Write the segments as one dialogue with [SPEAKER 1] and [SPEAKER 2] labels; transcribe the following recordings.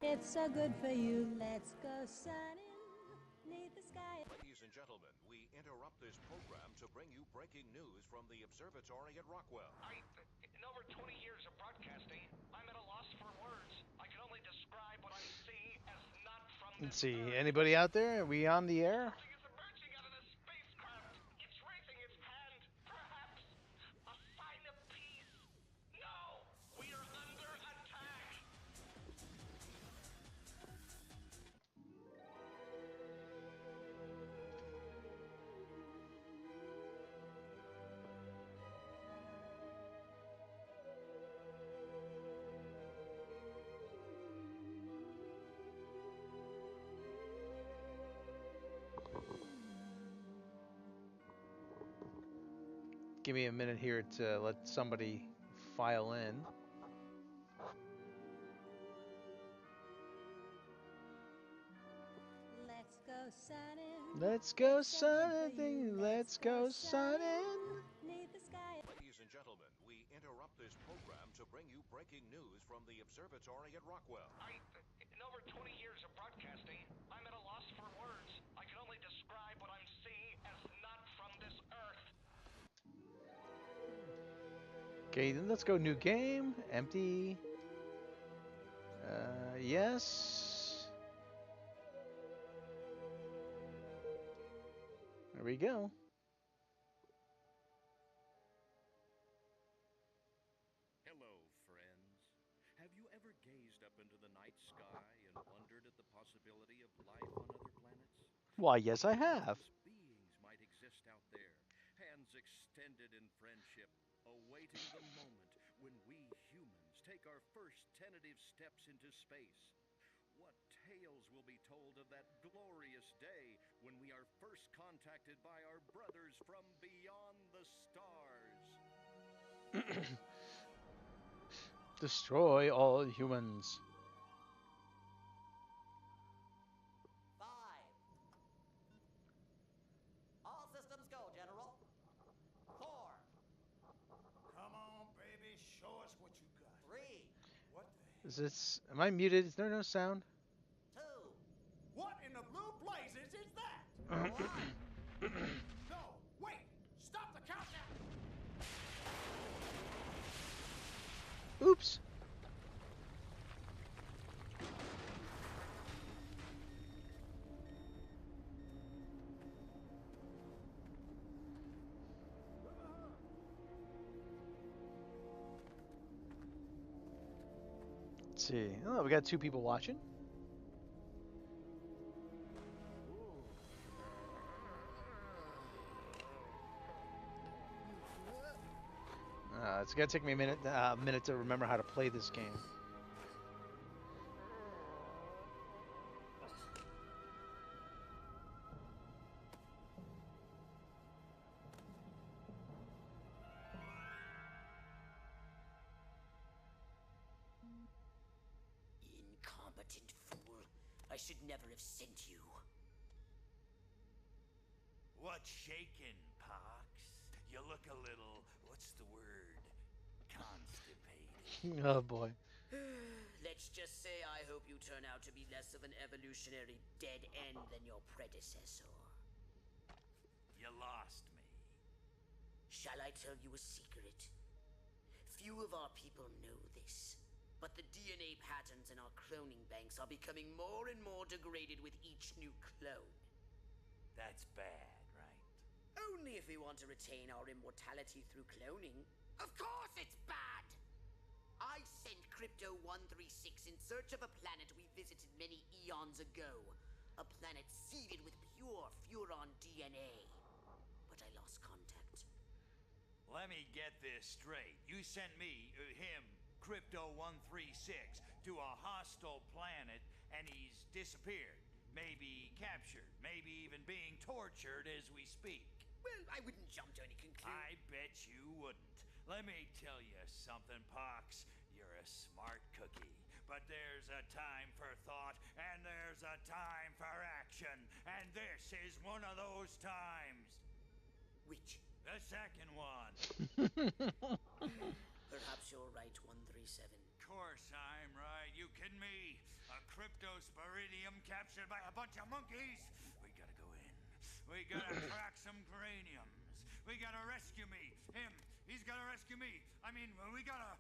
[SPEAKER 1] It's so good for you. Let's go sunning neath the sky.
[SPEAKER 2] Ladies and gentlemen, we interrupt this program to bring you breaking news from the observatory at Rockwell.
[SPEAKER 3] In over 20 years of broadcasting, I'm at a loss for words. I can only describe what I see as not from
[SPEAKER 4] Let's
[SPEAKER 3] this
[SPEAKER 4] see.
[SPEAKER 3] earth.
[SPEAKER 4] Anybody out there? Are we on the air?
[SPEAKER 3] Something is emerging out of the spacecraft. It's raising its hand. Perhaps a sign of peace. No! We are under attack!
[SPEAKER 4] Give me a minute here to let somebody file in.
[SPEAKER 1] Let's go sunning.
[SPEAKER 4] Let's go
[SPEAKER 1] It's so good for you.
[SPEAKER 4] sunning. Let's go sunning.
[SPEAKER 1] Neath the sky.
[SPEAKER 2] Ladies and gentlemen, we interrupt this program to bring you breaking news from the observatory at Rockwell.
[SPEAKER 3] In over 20 years of broadcasting, I'm at a loss for words. I can only describe what I'm seeing as not from this earth.
[SPEAKER 4] Okay, then let's go new game. Empty. Yes. There we go.
[SPEAKER 5] Hello, friends. Have you ever gazed up into the night sky and wondered at the possibility of life on other planets?
[SPEAKER 4] Why, yes, I have.
[SPEAKER 5] Beings might exist out there, hands extended in friendship, awaiting the moment when we humans take our first tentative steps into space. What tales will be told of that glorious day when we are first contacted by our brothers from beyond the stars?
[SPEAKER 4] Destroy all humans.
[SPEAKER 6] 5. All systems go, General. 4.
[SPEAKER 7] Come on, baby, show us what you got.
[SPEAKER 6] 3.
[SPEAKER 7] What the hell?
[SPEAKER 4] Is this? Am I muted? Is there no sound?
[SPEAKER 6] 2.
[SPEAKER 7] What in the blue blazes is that?
[SPEAKER 6] 1.
[SPEAKER 7] No, wait! Stop the countdown!
[SPEAKER 4] Oops. Let's see. Oh, we got 2 people watching. It's gonna take me a minute to remember how to play this game.
[SPEAKER 6] Incompetent fool. I should never have sent you.
[SPEAKER 7] What's shaking, Pox? You look a little, what's the word? Constipated.
[SPEAKER 4] Oh boy.
[SPEAKER 6] Let's just say I hope you turn out to be less of an evolutionary dead end than your predecessor.
[SPEAKER 7] You lost me.
[SPEAKER 6] Shall I tell you a secret? Few of our people know this, but the DNA patterns in our cloning banks are becoming more and more degraded with each new clone.
[SPEAKER 7] That's bad, right?
[SPEAKER 6] Only if we want to retain our immortality through cloning. Of course it's bad! I sent Crypto 136 in search of a planet we visited many eons ago. A planet seeded with pure Furon DNA. But I lost contact.
[SPEAKER 7] Let me get this straight. You sent me, him, Crypto 136, to a hostile planet, and he's disappeared. Maybe captured, maybe even being tortured as we speak.
[SPEAKER 6] Well, I wouldn't jump to any conclusion.
[SPEAKER 7] I bet you wouldn't. Let me tell you something, Pox. You're a smart cookie. But there's a time for thought, and there's a time for action. And this is one of those times.
[SPEAKER 6] Which?
[SPEAKER 7] The second one.
[SPEAKER 6] Perhaps you're right, 137.
[SPEAKER 7] Of course I'm right. You kidding me? A Cryptosporidium captured by a bunch of monkeys. We gotta go in. We gotta crack some craniums. We gotta rescue me. Him. He's gotta rescue me. I mean, I gotta.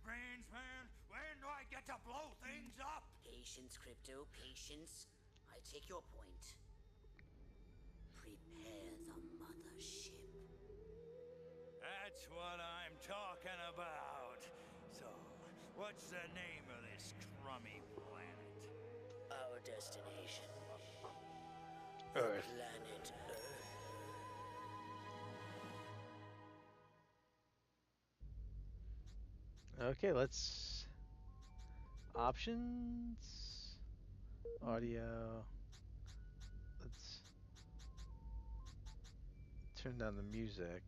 [SPEAKER 7] Brains, man. When do I get to blow things up?
[SPEAKER 6] Patience, Crypto, patience. I take your point. Prepare the mothership.
[SPEAKER 7] That's what I'm talking about. So, what's the name of this crummy planet?
[SPEAKER 6] Our destination.
[SPEAKER 4] Earth.
[SPEAKER 6] Planet Earth.
[SPEAKER 4] Okay, let's options, audio. Let's turn down the music.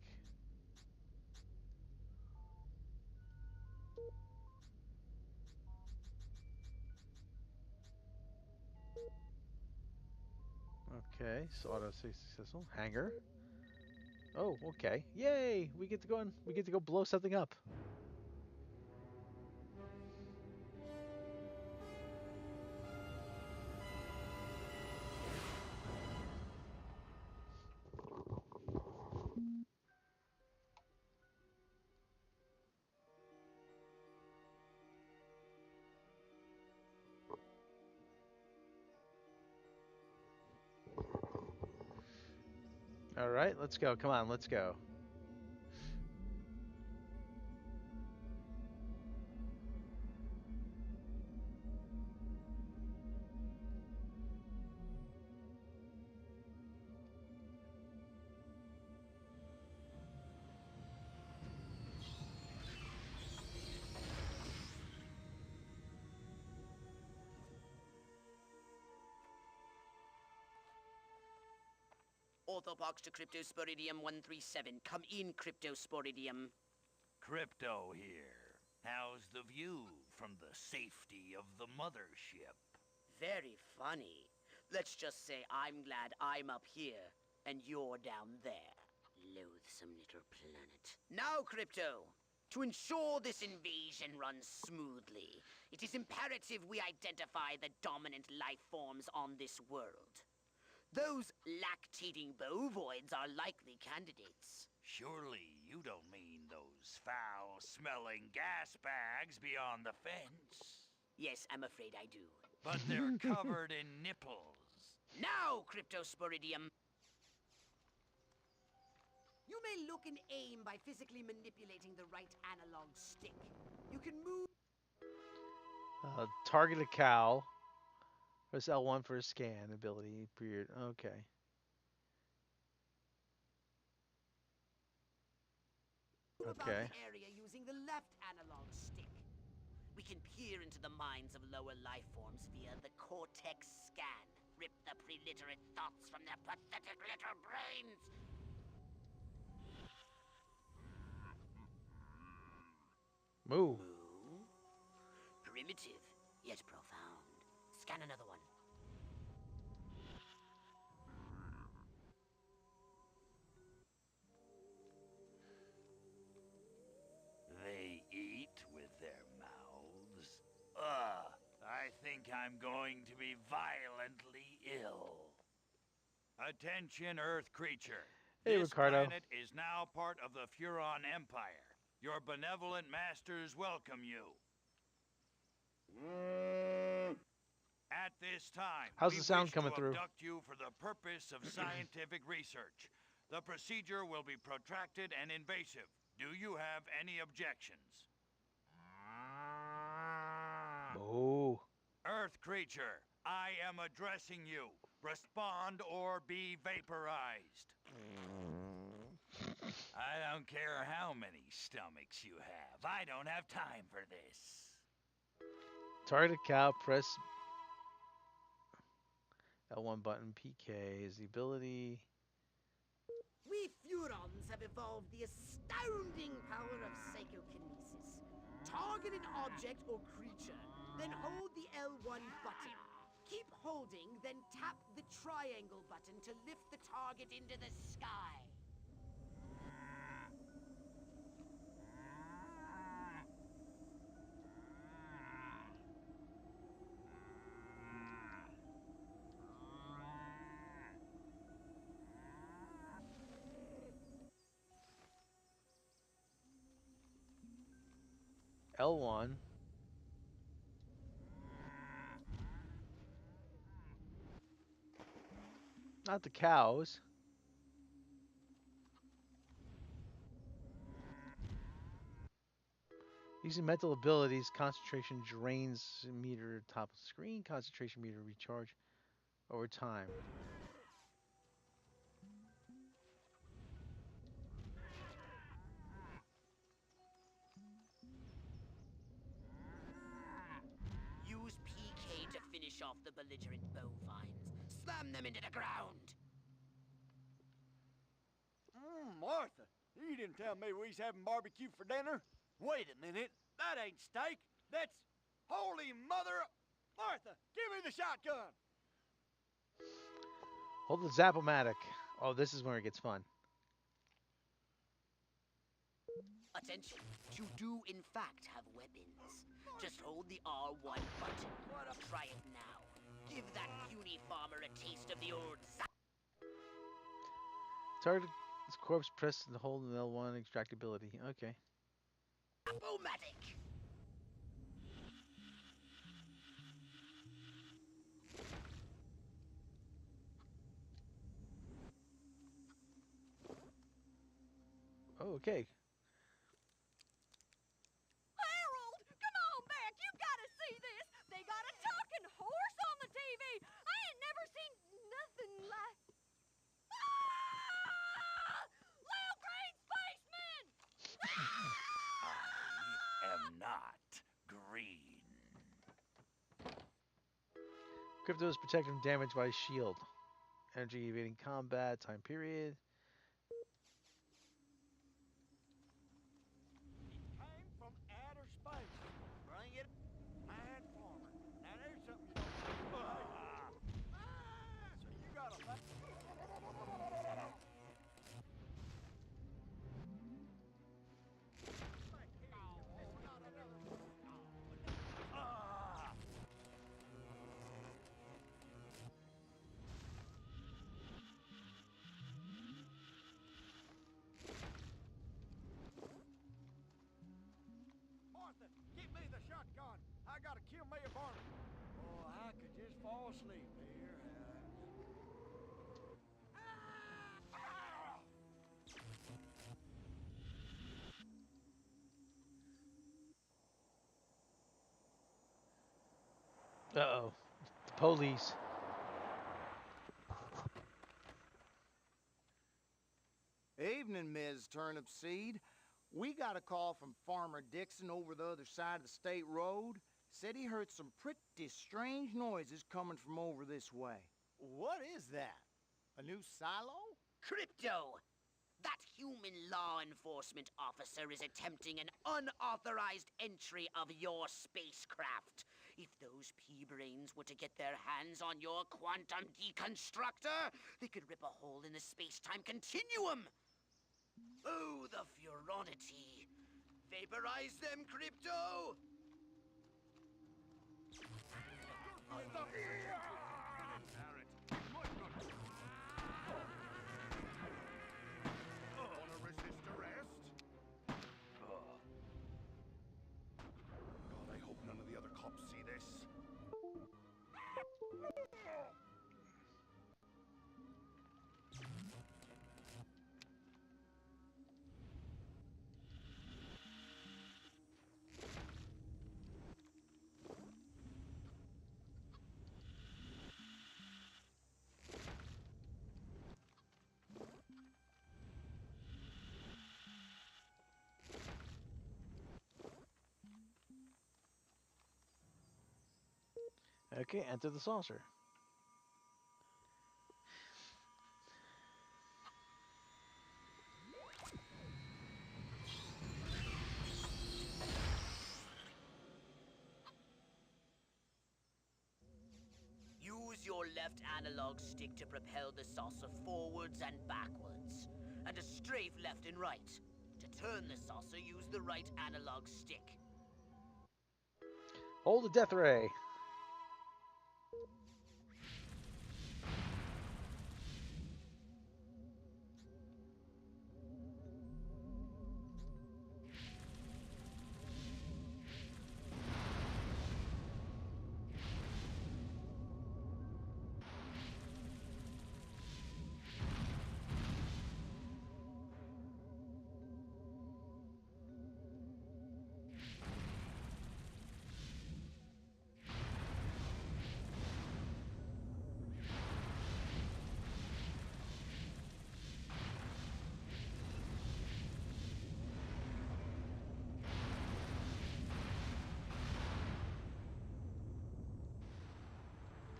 [SPEAKER 4] Okay, so auto successful. Hanger. Oh, okay. Yay! We get to go in. We get to go blow something up. All right, let's go. Come on, let's go.
[SPEAKER 6] Orthopox to Cryptosporidium 137. Come in, Cryptosporidium.
[SPEAKER 7] Crypto here. How's the view from the safety of the mothership?
[SPEAKER 6] Very funny. Let's just say I'm glad I'm up here and you're down there. Loathsome little planet. Now, Crypto, to ensure this invasion runs smoothly, it is imperative we identify the dominant life forms on this world. Those lactating bovoids are likely candidates.
[SPEAKER 7] Surely you don't mean those foul-smelling gas bags beyond the fence?
[SPEAKER 6] Yes, I'm afraid I do.
[SPEAKER 7] But they're covered in nipples.
[SPEAKER 6] Now, Cryptosporidium! You may look and aim by physically manipulating the right analog stick. You can move...
[SPEAKER 4] Target a cow. Press L1 for a scan ability period. Okay.
[SPEAKER 6] about
[SPEAKER 4] Okay.
[SPEAKER 6] the area using the left analog stick. We can peer into the minds of lower life forms via the cortex scan. Rip the preliterate thoughts from their pathetic little brains.
[SPEAKER 4] Moo.
[SPEAKER 6] Moo? Primitive, yet profound. Scan another one.
[SPEAKER 7] They eat with their mouths. Ugh, I think I'm going to be violently ill. Attention, Earth creature.
[SPEAKER 4] Hey,
[SPEAKER 7] This
[SPEAKER 4] Ricardo.
[SPEAKER 7] planet is now part of the Furon Empire. Your benevolent masters welcome you. At this time,
[SPEAKER 4] How's
[SPEAKER 7] we
[SPEAKER 4] the sound
[SPEAKER 7] wish
[SPEAKER 4] coming
[SPEAKER 7] to
[SPEAKER 4] through?
[SPEAKER 7] abduct you for the purpose of scientific research. The procedure will be protracted and invasive. Do you have any objections?
[SPEAKER 4] Moo.
[SPEAKER 7] Earth creature, I am addressing you. Respond or be vaporized. I don't care how many stomachs you have. I don't have time for this.
[SPEAKER 4] Target a cow. Press L1 button. PK is the ability.
[SPEAKER 6] We Furons have evolved the astounding power of psychokinesis. Target an object or creature, then hold the L1 button. Keep holding, then tap the triangle button to lift the target into the sky.
[SPEAKER 4] L1. Not the cows. Using mental abilities, concentration drains meter top of screen, concentration meter recharge over time.
[SPEAKER 6] Use PK to finish off the belligerent bovines. Slam them into the ground.
[SPEAKER 8] Martha, you didn't tell me we was having barbecue for dinner. Wait a minute, that ain't steak. That's holy mother. Martha, give me the shotgun.
[SPEAKER 4] Hold the Zap-O-Matic. Oh, this is where it gets fun.
[SPEAKER 6] Attention, you do in fact have weapons. Just hold the R1 button. Try it now. Give that puny farmer a taste of the old
[SPEAKER 4] Target this corpse, press and hold an L1 extractability. Okay.
[SPEAKER 6] Zap-O-Matic.
[SPEAKER 4] Oh, okay.
[SPEAKER 1] Harold, come on back. You gotta see this. They got a talking horse on the TV. I ain't never seen nothing like. Ah! Lil Green Spaceman!
[SPEAKER 5] I am not green.
[SPEAKER 4] Crypto is protected from damage by shield. Energy evading combat, time period.
[SPEAKER 8] It came from outer space. Bring it, man farmer. Now there's something you don't know. So you gotta let. Martha, get me the shotgun. I gotta kill me a barber. Oh, I could just fall asleep here.
[SPEAKER 4] Uh-oh. The police.
[SPEAKER 9] Evening, Ms. Turnip Seed. We got a call from Farmer Dixon over the other side of the state road. Said he heard some pretty strange noises coming from over this way.
[SPEAKER 8] What is that? A new silo?
[SPEAKER 6] Crypto! That human law enforcement officer is attempting an unauthorized entry of your spacecraft. If those pea-brains were to get their hands on your quantum deconstructor, they could rip a hole in the space-time continuum. Oh, the furonity. Vaporize them, Crypto!
[SPEAKER 5] Wanna resist arrest? God, I hope none of the other cops see this.
[SPEAKER 4] Okay, enter the saucer.
[SPEAKER 6] Use your left analog stick to propel the saucer forwards and backwards, and a strafe left and right. To turn the saucer, use the right analog stick.
[SPEAKER 4] Hold the death ray.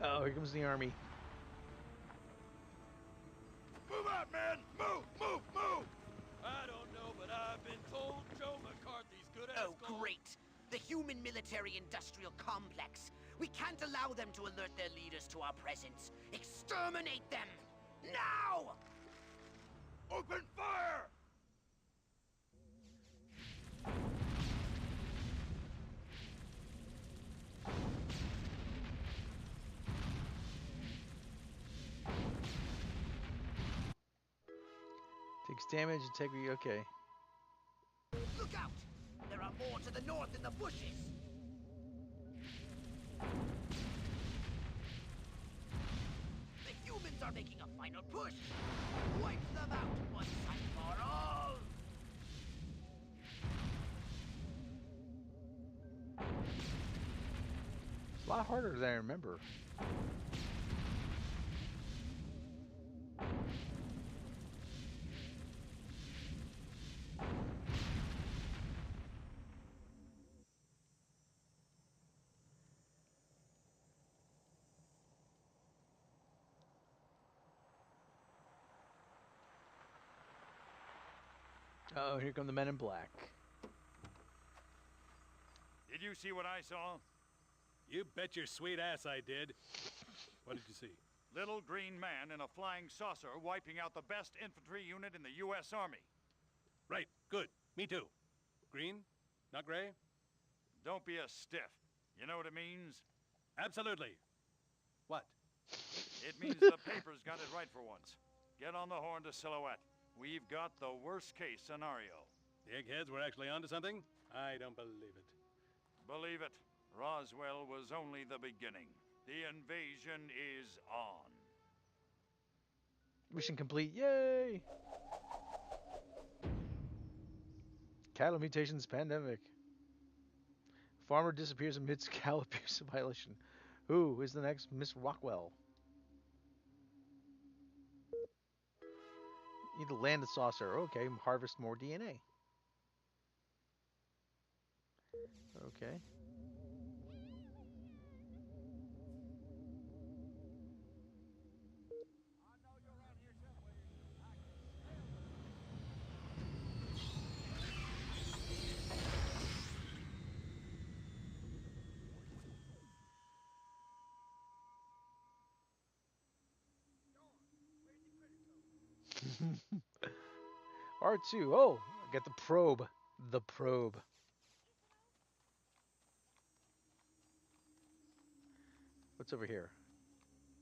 [SPEAKER 4] Oh, here comes the army.
[SPEAKER 8] Move out, man! Move, move, move! I don't know, but I've been told Joe McCarthy's good as
[SPEAKER 6] Oh, great. The human military-industrial complex. We can't allow them to alert their leaders to our presence. Exterminate them! Now!
[SPEAKER 8] Open fire!
[SPEAKER 4] Takes damage, integrity, okay.
[SPEAKER 6] Look out! There are more to the north in the bushes! The humans are making a final push! Wipe them out once and for all!
[SPEAKER 4] It's a lot harder than I remember. Oh, here come the men in black.
[SPEAKER 10] Did you see what I saw?
[SPEAKER 11] You bet your sweet ass I did. What did you see?
[SPEAKER 10] Little green man in a flying saucer wiping out the best infantry unit in the U.S. Army.
[SPEAKER 11] Right, good. Me too. Green? Not gray?
[SPEAKER 10] Don't be a stiff. You know what it means?
[SPEAKER 11] Absolutely. What?
[SPEAKER 10] It means the paper's got it right for once. Get on the horn to Silhouette. We've got the worst case scenario.
[SPEAKER 11] The eggheads were actually onto something? I don't believe it.
[SPEAKER 10] Believe it, Roswell was only the beginning. The invasion is on.
[SPEAKER 4] Mission complete, yay! Cattle mutations pandemic. Farmer disappears amidst cow abuse violation. Who is the next Miss Rockwell? Need to land the saucer. Okay, harvest more DNA. Okay. R2. Oh, I got the probe. The probe. What's over here?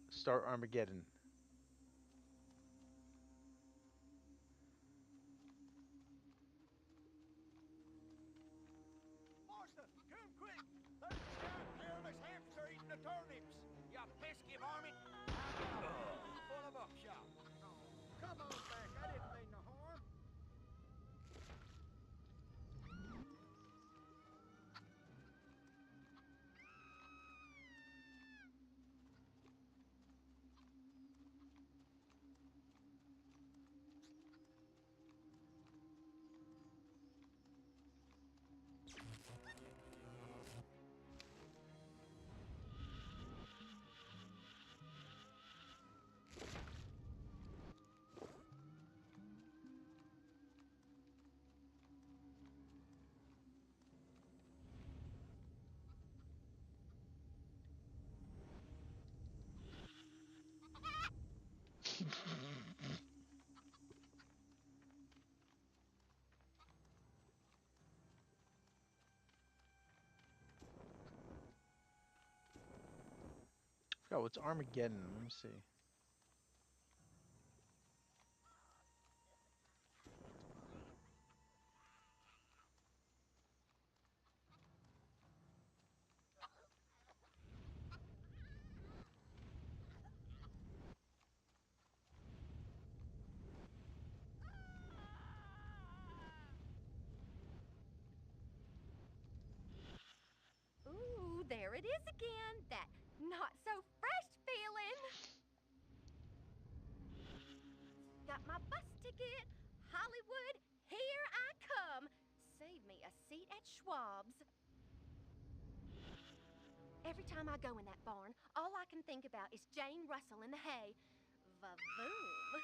[SPEAKER 4] Start Armageddon.
[SPEAKER 8] Martha, come quick! There's a giant hairless hamster eating the turnips! You pesky varmint! I've got a room full of buckshot. Come on back, I didn't mean no harm.
[SPEAKER 4] Forgot what's Armageddon. Let me see.
[SPEAKER 1] Ooh, there it is again. That not so fresh feeling. Got my bus ticket. Hollywood, here I come. Save me a seat at Schwab's. Every time I go in that barn, all I can think about is Jane Russell in the hay. Va-voom.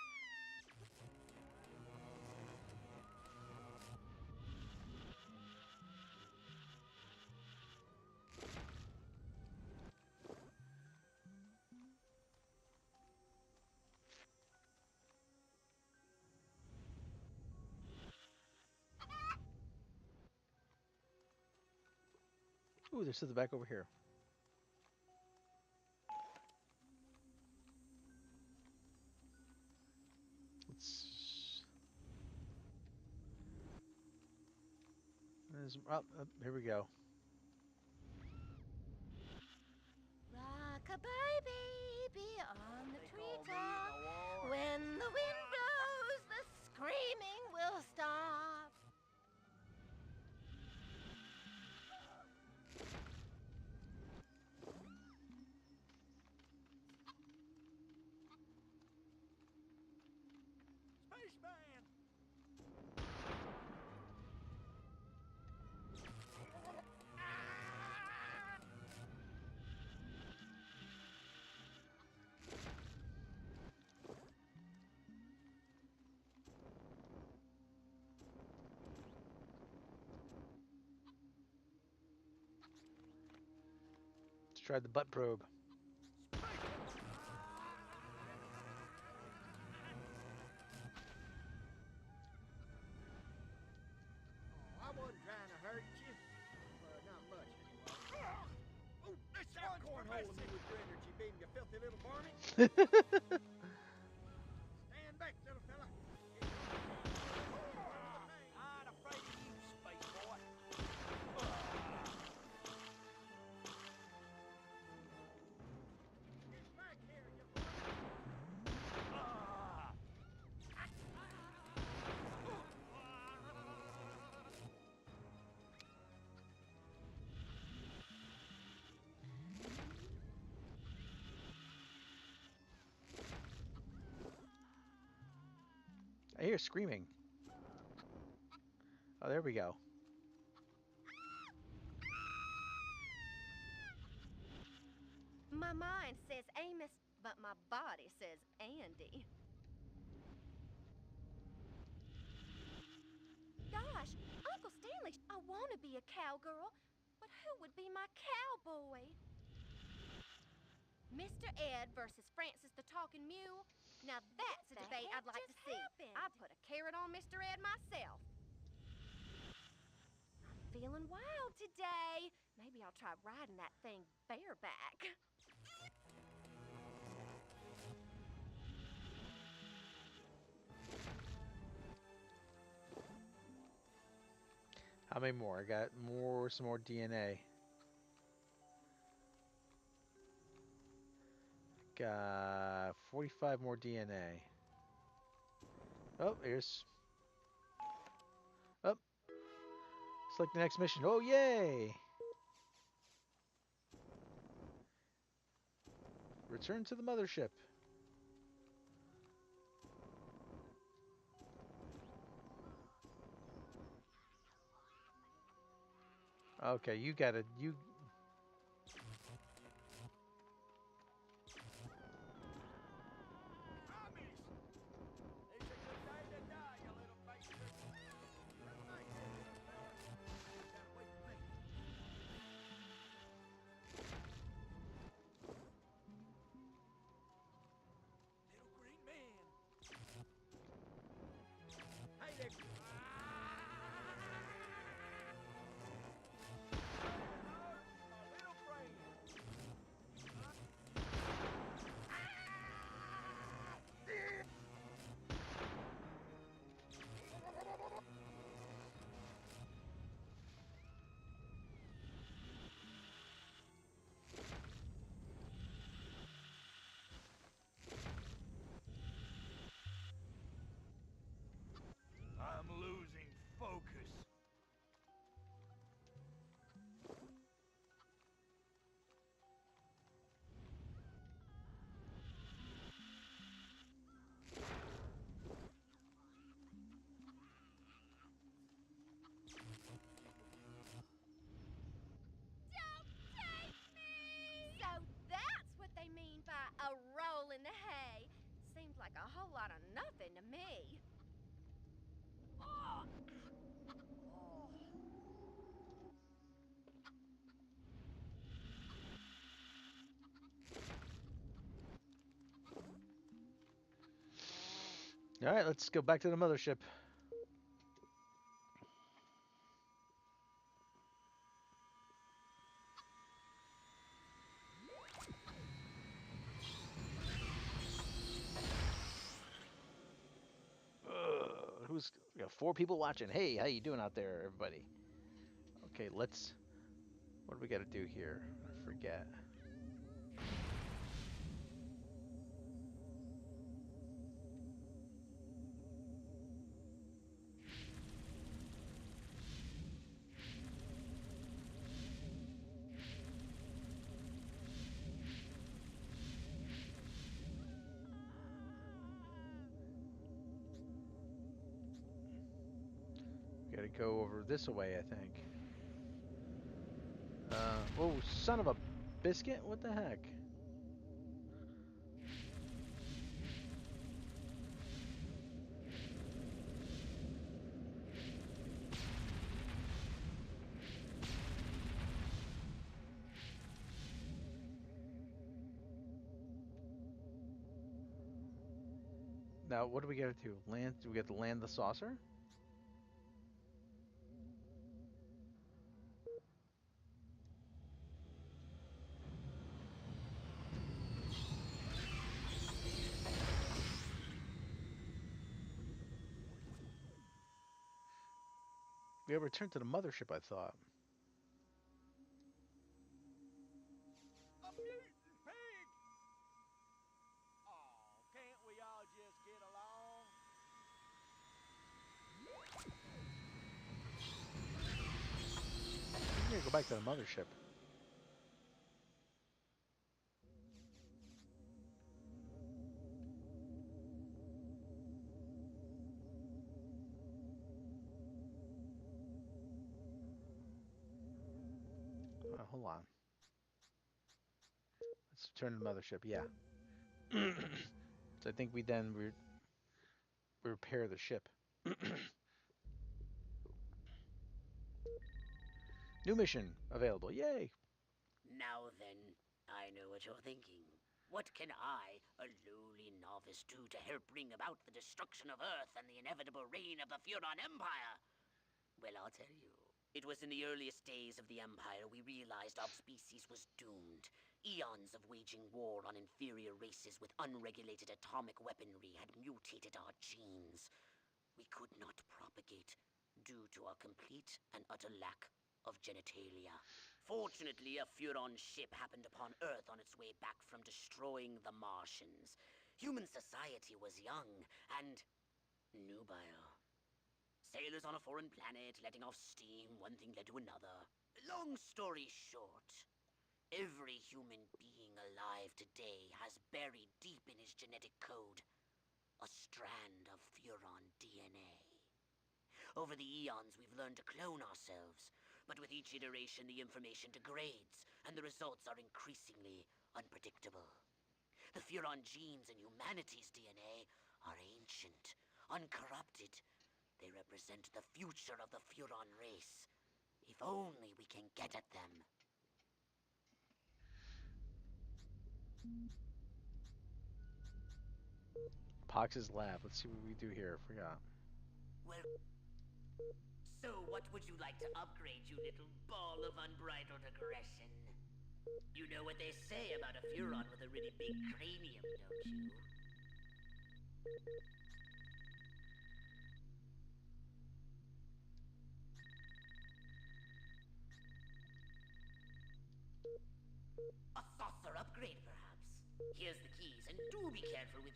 [SPEAKER 4] Ooh, there's to the back over here. Oh, here we go.
[SPEAKER 1] Rock-a-bye, baby, on the treetop. When the wind blows, the screaming will stop.
[SPEAKER 8] Spaceman!
[SPEAKER 4] Let's try the butt probe.
[SPEAKER 8] I wasn't trying to hurt you. Not much, anyway. Oh, stop cornholing me with your energy beam, you filthy little varmint. Stand back, little fella. Not afraid of you, space boy. Get back here, you
[SPEAKER 4] I hear screaming. Oh, there we go.
[SPEAKER 1] My mind says Amos, but my body says Andy. Gosh, Uncle Stanley, I want to be a cowgirl, but who would be my cowboy? Mr. Ed versus Francis the Talking Mule? Now that's a debate I'd like to see. I'd put a carrot on Mr. Ed myself. I'm feeling wild today. Maybe I'll try riding that thing bareback.
[SPEAKER 4] How many more? I got some more DNA. Got 45 more DNA. Oh, here's. Oh, it's like the next mission. Oh, yay! Return to the mothership. Okay, you gotta. You. All right, let's go back to the mothership. Who's we got 4 people watching? Hey, how you doing out there, everybody? Okay, let's. What do we got to do here? I forget. We got to go over this way, I think. Oh, son of a biscuit! What the heck? Now, what do we got to do? Land? Do we get to land the saucer? We have returned to the mothership, I thought.
[SPEAKER 8] A mutant pig! Oh, can't we all just get along?
[SPEAKER 4] We're gonna go back to the mothership. Hold on. Let's return to the mothership. Yeah. So I think we then repair the ship. New mission available. Yay!
[SPEAKER 6] Now then, I know what you're thinking. What can I, a lowly novice, do to help bring about the destruction of Earth and the inevitable reign of the Furon Empire? Well, I'll tell you. It was in the earliest days of the Empire we realized our species was doomed. Eons of waging war on inferior races with unregulated atomic weaponry had mutated our genes. We could not propagate due to our complete and utter lack of genitalia. Fortunately, a Furon ship happened upon Earth on its way back from destroying the Martians. Human society was young and nubile. Sailors on a foreign planet, letting off steam, one thing led to another. Long story short, every human being alive today has buried deep in his genetic code a strand of Furon DNA. Over the eons, we've learned to clone ourselves, but with each iteration, the information degrades, and the results are increasingly unpredictable. The Furon genes in humanity's DNA are ancient, uncorrupted. They represent the future of the Furon race. If only we can get at them.
[SPEAKER 4] Pox's lab. Let's see what we do here. Forgot.
[SPEAKER 6] Well, so what would you like to upgrade, you little ball of unbridled aggression? You know what they say about a Furon with a really big cranium, don't you? A saucer upgrade, perhaps? Here's the keys, and do be careful with...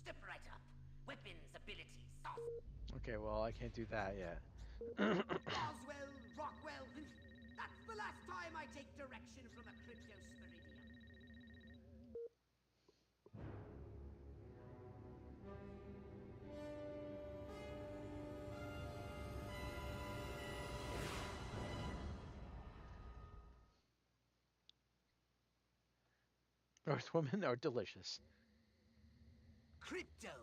[SPEAKER 6] Step right up. Weapons, abilities, saucer...
[SPEAKER 4] Okay, well, I can't do that yet.
[SPEAKER 6] Roswell, Rockwell, that's the last time I take direction from a cryptosporidium.
[SPEAKER 4] Earthwomen are delicious.
[SPEAKER 6] Crypto!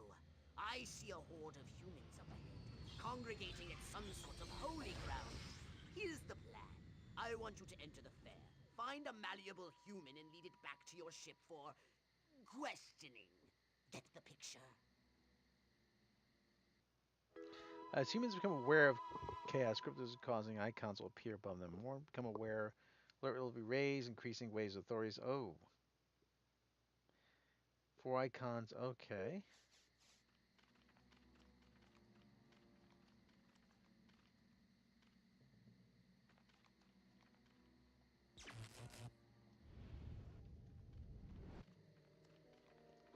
[SPEAKER 6] I see a horde of humans up ahead, congregating at some sort of holy ground. Here's the plan. I want you to enter the fair, find a malleable human and lead it back to your ship for... questioning. Get the picture?
[SPEAKER 4] As humans become aware of chaos, cryptos is causing icons will appear above them. More become aware, alert will be raised, increasing waves of authorities. Oh. 4 icons, okay.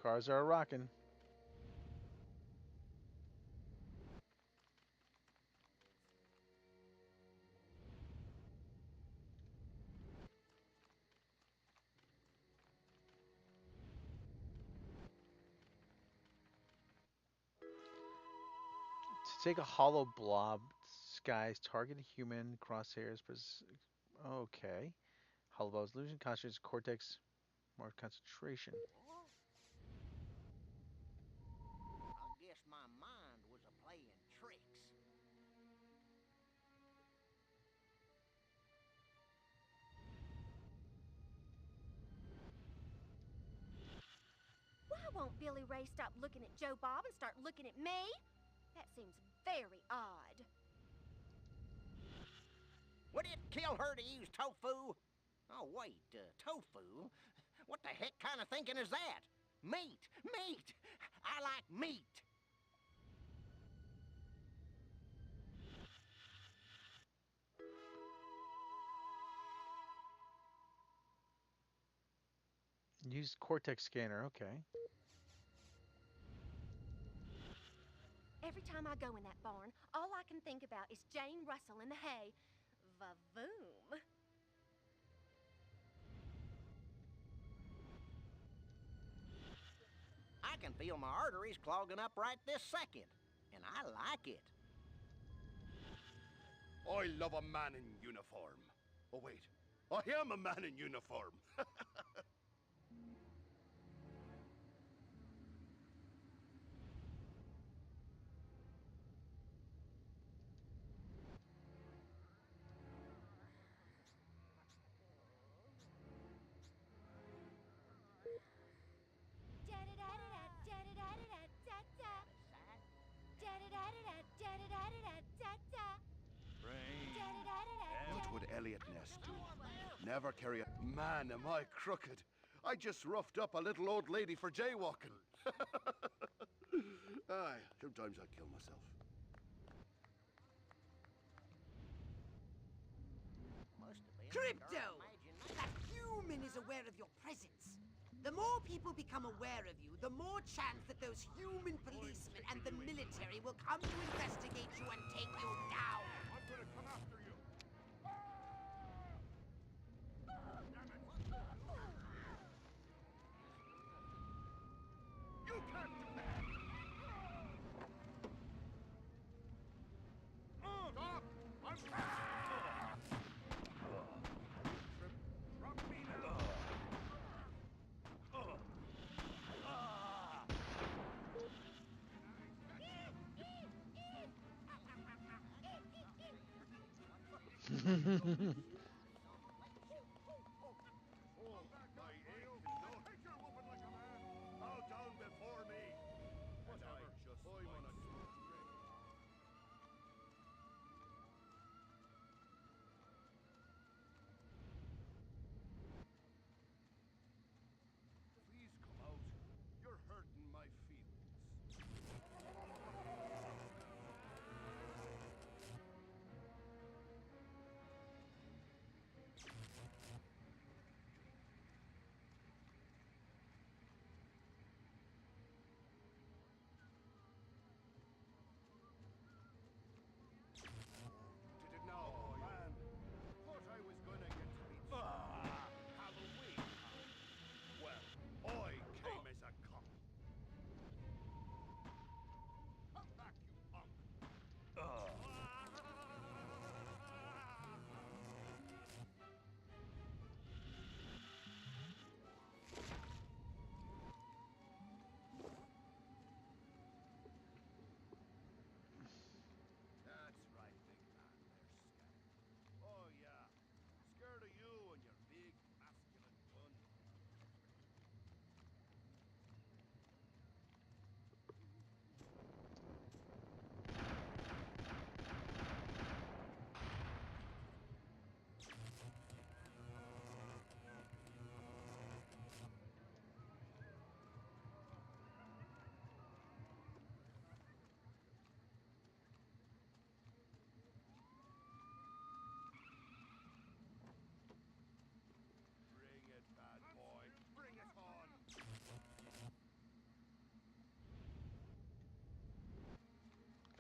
[SPEAKER 4] Cars are rocking. To take a hollow blob, skies, target a human, crosshairs, okay. Hollow blob's illusion, concentrates cortex, more concentration.
[SPEAKER 8] I guess my mind was a playing tricks.
[SPEAKER 1] Why won't Billy Ray stop looking at Joe Bob and start looking at me? That seems very odd.
[SPEAKER 8] Would it kill her to use tofu? Oh, wait, tofu? What the heck kind of thinking is that? Meat! Meat! I like meat!
[SPEAKER 4] Use cortex scanner, okay.
[SPEAKER 1] Every time I go in that barn, all I can think about is Jane Russell in the hay. Va-voom.
[SPEAKER 8] I can feel my arteries clogging up right this second, and I like it.
[SPEAKER 11] I love a man in uniform. Oh, wait. I am a man in uniform.
[SPEAKER 1] Da-da-da-da-da-da-da-da-da-da. Da-da-da-da-da-da-da-da-da-da.
[SPEAKER 11] What would Elliot Ness do? Never carry a... Man, am I crooked. I just roughed up a little old lady for jaywalking. Aye, sometimes I kill myself.
[SPEAKER 6] Crypto! That human is aware of your presence. The more people become aware of you, the more chance that those human policemen and the military will come to investigate you and take you down.
[SPEAKER 11] I'm gonna come after you. You can't do that! Stop! I'm Drop me now! Oh, my ale! No, take your whooping like a man! Bow down before me! Whatever, I'm on a Please come out. You're hurting my feelings.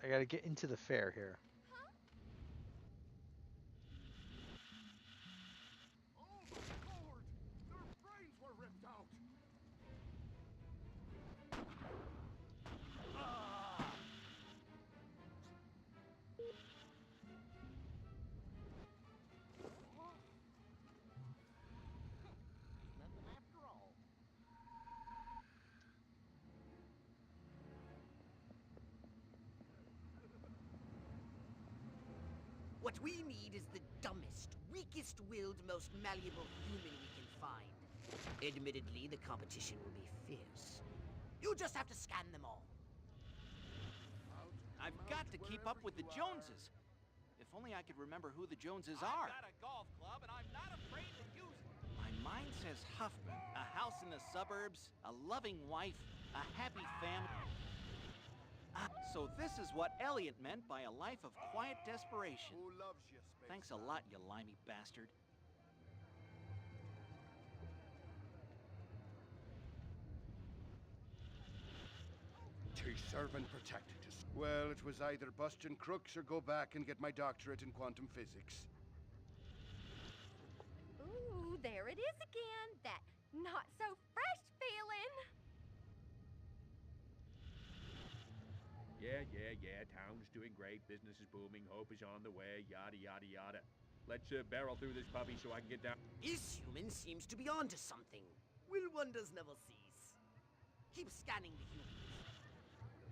[SPEAKER 4] I gotta get into the fair here.
[SPEAKER 1] Huh?
[SPEAKER 11] Oh my lord! Their brains were ripped out!
[SPEAKER 8] Nothing after all.
[SPEAKER 6] What we need is the dumbest, weakest-willed, most malleable human we can find. Admittedly, the competition will be fierce. You'll just have to scan them all.
[SPEAKER 12] I've got to keep up with the Joneses. If only I could remember who the Joneses are.
[SPEAKER 8] I've got a golf club, and I'm not afraid to use it.
[SPEAKER 12] My mind says Huffman, a house in the suburbs, a loving wife, a happy family. So this is what Elliot meant by a life of quiet desperation.
[SPEAKER 11] Who loves you, Space?
[SPEAKER 12] Thanks a lot, you limey bastard.
[SPEAKER 11] To serve and protect. Well, it was either Bustin crooks or go back and get my doctorate in quantum physics.
[SPEAKER 1] Ooh, there it is again. That not so fresh feeling.
[SPEAKER 13] Yeah. Town's doing great. Business is booming. Hope is on the way. Yada, yada, yada. Let's barrel through this puppy so I can get down.
[SPEAKER 6] This human seems to be onto something. Will wonders never cease. Keep scanning the humans.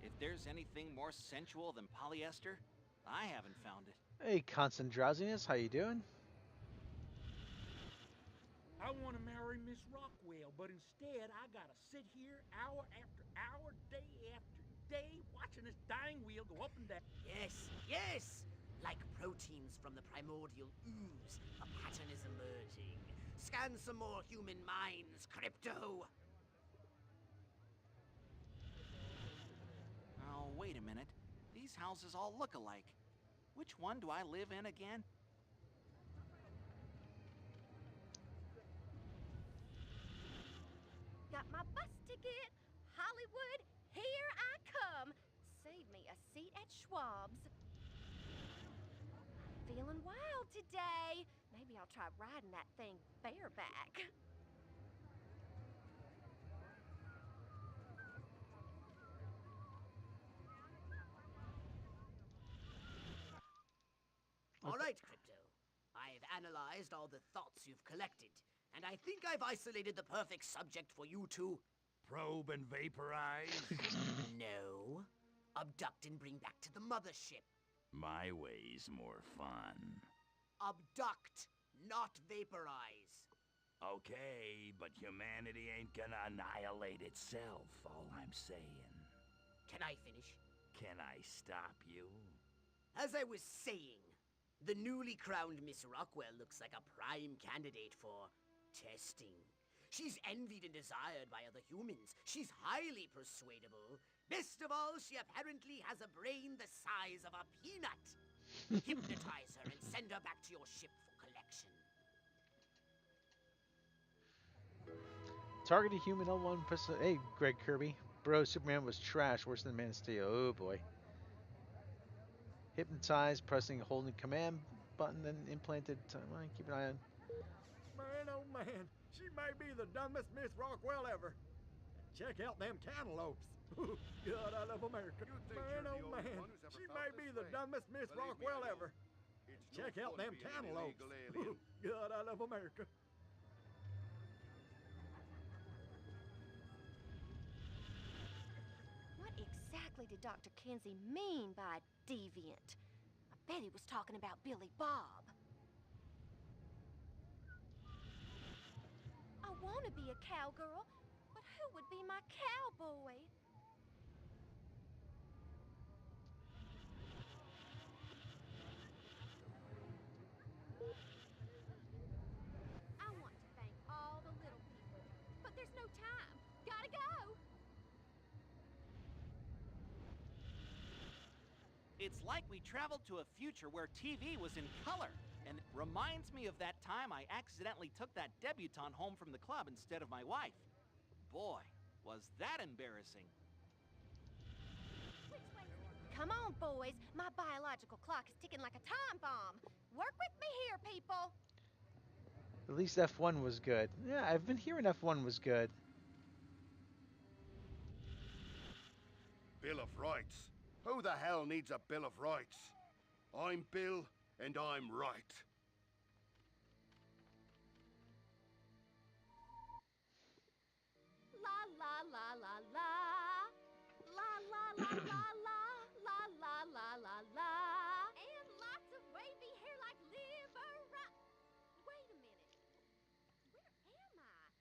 [SPEAKER 12] If there's anything more sensual than polyester, I haven't found it.
[SPEAKER 4] Hey, constant drowsiness, how you doing?
[SPEAKER 8] I want to marry Miss Rockwell, but instead I gotta sit here hour after hour, day after day, watching this dying wheel go up and down.
[SPEAKER 6] Yes! Like proteins from the primordial ooze, a pattern is emerging. Scan some more human minds, Crypto!
[SPEAKER 12] Oh, wait a minute. These houses all look alike. Which one do I live in again?
[SPEAKER 1] Got my bus ticket. Hollywood, here I come. Save me a seat at Schwab's. Feeling wild today. Maybe I'll try riding that thing bareback.
[SPEAKER 6] All right, Crypto. I've analyzed all the thoughts you've collected, and I think I've isolated the perfect subject for you to...
[SPEAKER 13] Probe and vaporize?
[SPEAKER 6] No. Abduct and bring back to the mothership.
[SPEAKER 13] My way's more fun.
[SPEAKER 6] Abduct, not vaporize.
[SPEAKER 13] Okay, but humanity ain't gonna annihilate itself, all I'm saying.
[SPEAKER 6] Can I finish?
[SPEAKER 13] Can I stop you?
[SPEAKER 6] As I was saying, the newly crowned Miss Rockwell looks like a prime candidate for testing. She's envied and desired by other humans. She's highly persuadable. Best of all, she apparently has a brain the size of a peanut. Hypnotize her and send her back to your ship for collection.
[SPEAKER 4] Targeted human L1 press. Hey, Greg Kirby. Bro, Superman was trash, worse than Man of Steel. Oh boy. Hypnotized, pressing holding command button, then implanted. Keep an eye on.
[SPEAKER 8] Man, oh man, she may be the dumbest Miss Rockwell ever. Check out them cantaloupes. God, I love America. Man, oh man, she may be the dumbest Miss Rockwell ever. Check out them cantaloupes. God, I love America.
[SPEAKER 1] What exactly did Dr. Kinsey mean by deviant? I bet he was talking about Billy Bob. I want to be a cowgirl, but who would be my cowboy? I want to thank all the little people, but there's no time. Gotta go!
[SPEAKER 12] It's like we traveled to a future where TV was in color. And it reminds me of that time I accidentally took that debutante home from the club instead of my wife. Boy, was that embarrassing.
[SPEAKER 1] Which way's Come on, boys. My biological clock is ticking like a time bomb. Work with me here, people.
[SPEAKER 4] At least F1 was good. Yeah, I've been hearing F1 was good.
[SPEAKER 11] Bill of Rights? Who the hell needs a Bill of Rights? I'm Bill, and I'm right.
[SPEAKER 1] La la la la la. La la la la la. La la la la la. And lots of wavy hair like liver. Wait a minute. Where am I?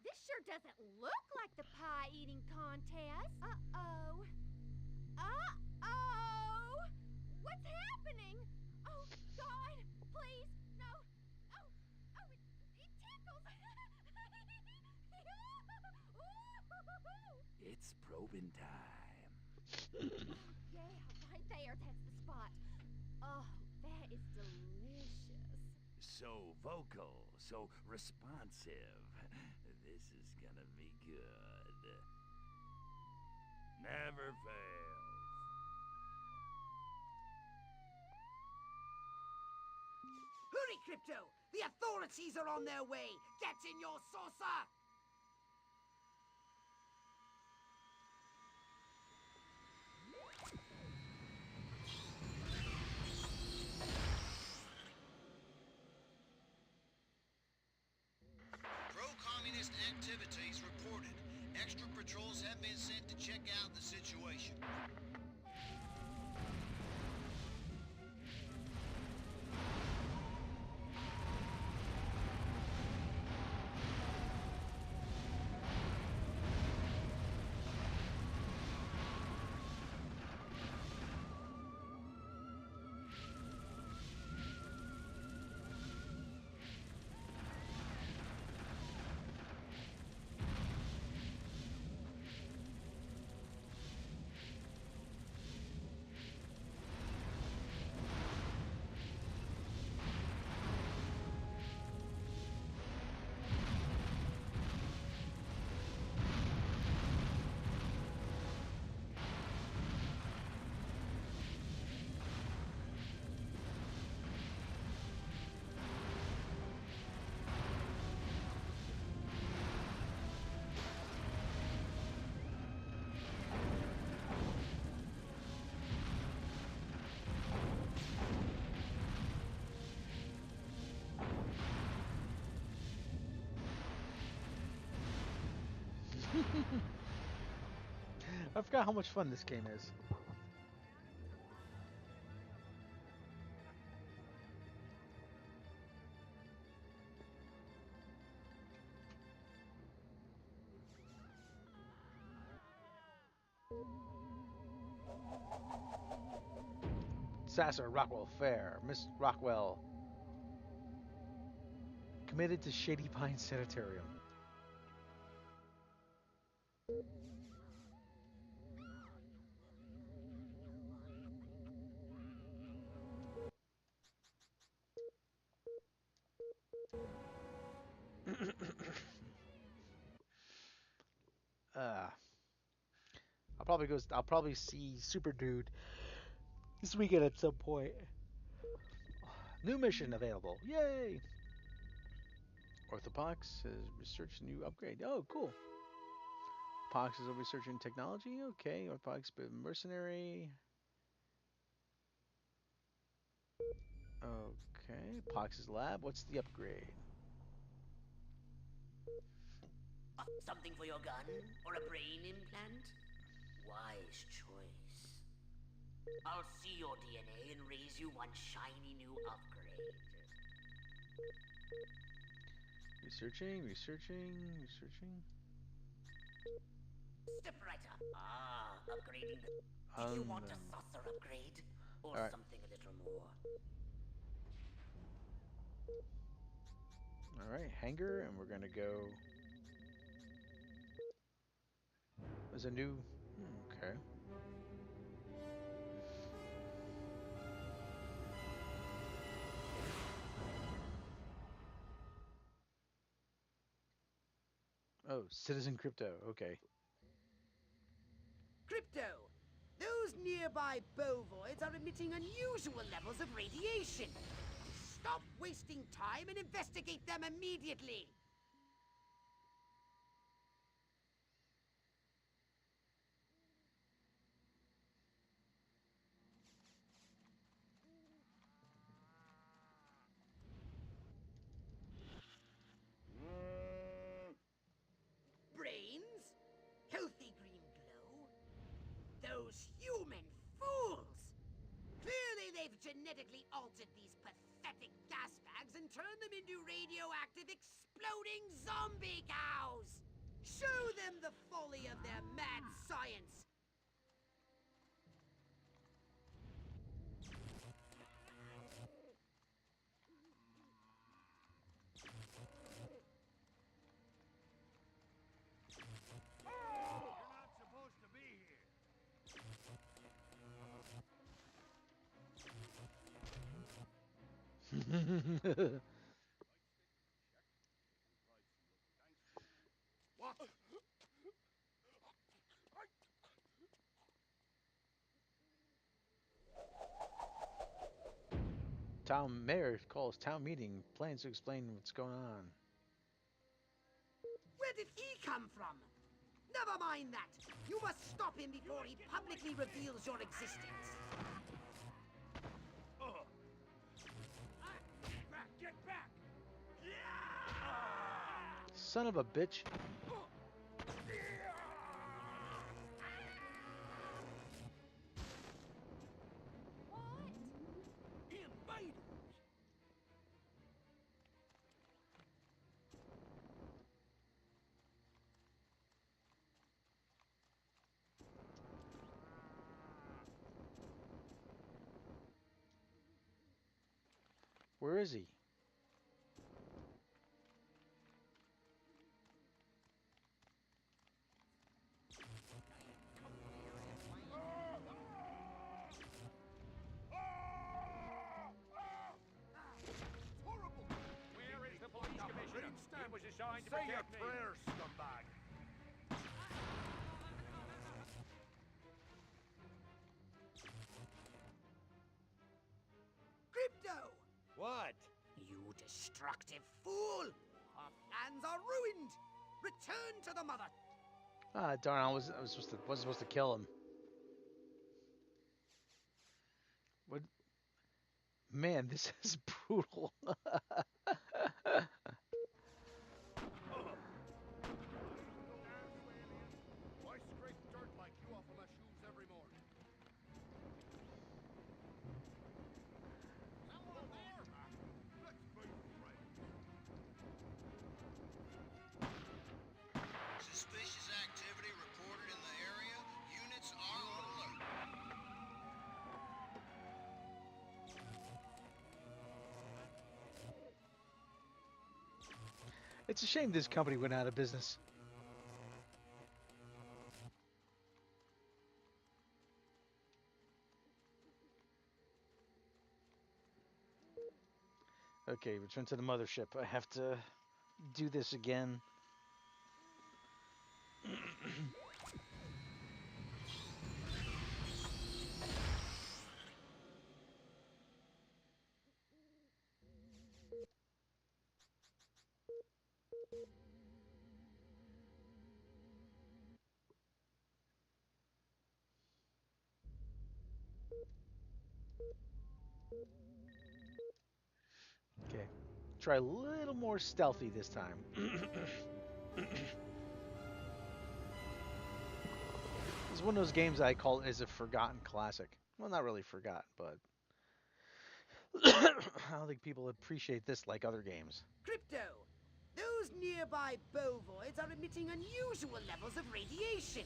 [SPEAKER 1] This sure doesn't look like the pie eating contest. Uh-oh. Uh-oh! What's happening? Oh, God, please, no. Oh, it tickles.
[SPEAKER 14] It's probing time.
[SPEAKER 1] Yeah, right there, that's the spot. Oh, that is delicious.
[SPEAKER 14] So vocal, so responsive. This is gonna be good. Never fails.
[SPEAKER 6] Hurry, Crypto! The authorities are on their way! Get in your saucer!
[SPEAKER 15] Pro-communist activities reported. Extra patrols have been sent to check out the situation.
[SPEAKER 4] I forgot how much fun this game is. Sasser Rockwell Fair. Miss Rockwell. Committed to Shady Pine Sanitarium. uh, I'll probably see Super Dude this weekend at some point. New mission available. Yay! Orthopox has researched a new upgrade. Oh, cool. Pox is researching technology. Okay. Orthopox, but mercenary. Okay. Pox's lab. What's the upgrade?
[SPEAKER 6] Something for your gun? Or a brain implant? Wise choice. I'll see your DNA and raise you one shiny new upgrade.
[SPEAKER 4] Researching.
[SPEAKER 6] Step right up. Upgrading the... Do you want a saucer upgrade? Or
[SPEAKER 4] right.
[SPEAKER 6] something a little more?
[SPEAKER 4] Alright, hangar, and we're gonna go... There's a new... Okay. Oh, Citizen Crypto, okay.
[SPEAKER 6] Crypto! Those nearby bovoids are emitting unusual levels of radiation. Stop wasting time and investigate them immediately. Brains? Healthy green glow? Those human fools! Clearly they've genetically altered these pathetic gas bags and turned them into radioactive exploding zombie cows! Show them the folly of their mad science!
[SPEAKER 11] You're not supposed to be here. What?
[SPEAKER 4] Town mayor calls town meeting, plans to explain what's going on.
[SPEAKER 6] Where did he come from? Never mind that. You must stop him before he publicly reveals your existence.
[SPEAKER 8] Get back!
[SPEAKER 4] Son of a bitch.
[SPEAKER 8] Invaders!
[SPEAKER 4] Where is he?
[SPEAKER 8] Where is the police commissioner? He was assigned to
[SPEAKER 11] Say your
[SPEAKER 8] protect me.
[SPEAKER 11] prayers, scumbag.
[SPEAKER 6] Crypto!
[SPEAKER 12] What?
[SPEAKER 6] You destructive fool! Our plans are ruined! Return to the mother!
[SPEAKER 4] Ah, darn! Wasn't supposed to kill him. What? Man, this is brutal.
[SPEAKER 11] Why scrape dirt like you off of my shoes every morning? Someone there? Let's be friends.
[SPEAKER 15] Suspicious activity reported in the area. Units are on alert.
[SPEAKER 4] It's a shame this company went out of business. Okay, return to the mothership. I have to do this again. Okay, try a little more stealthy this time. It's one of those games I call is a forgotten classic. Well, not really forgotten, but I don't think people appreciate this like other games.
[SPEAKER 6] Crypto! Those nearby bovoids are emitting unusual levels of radiation.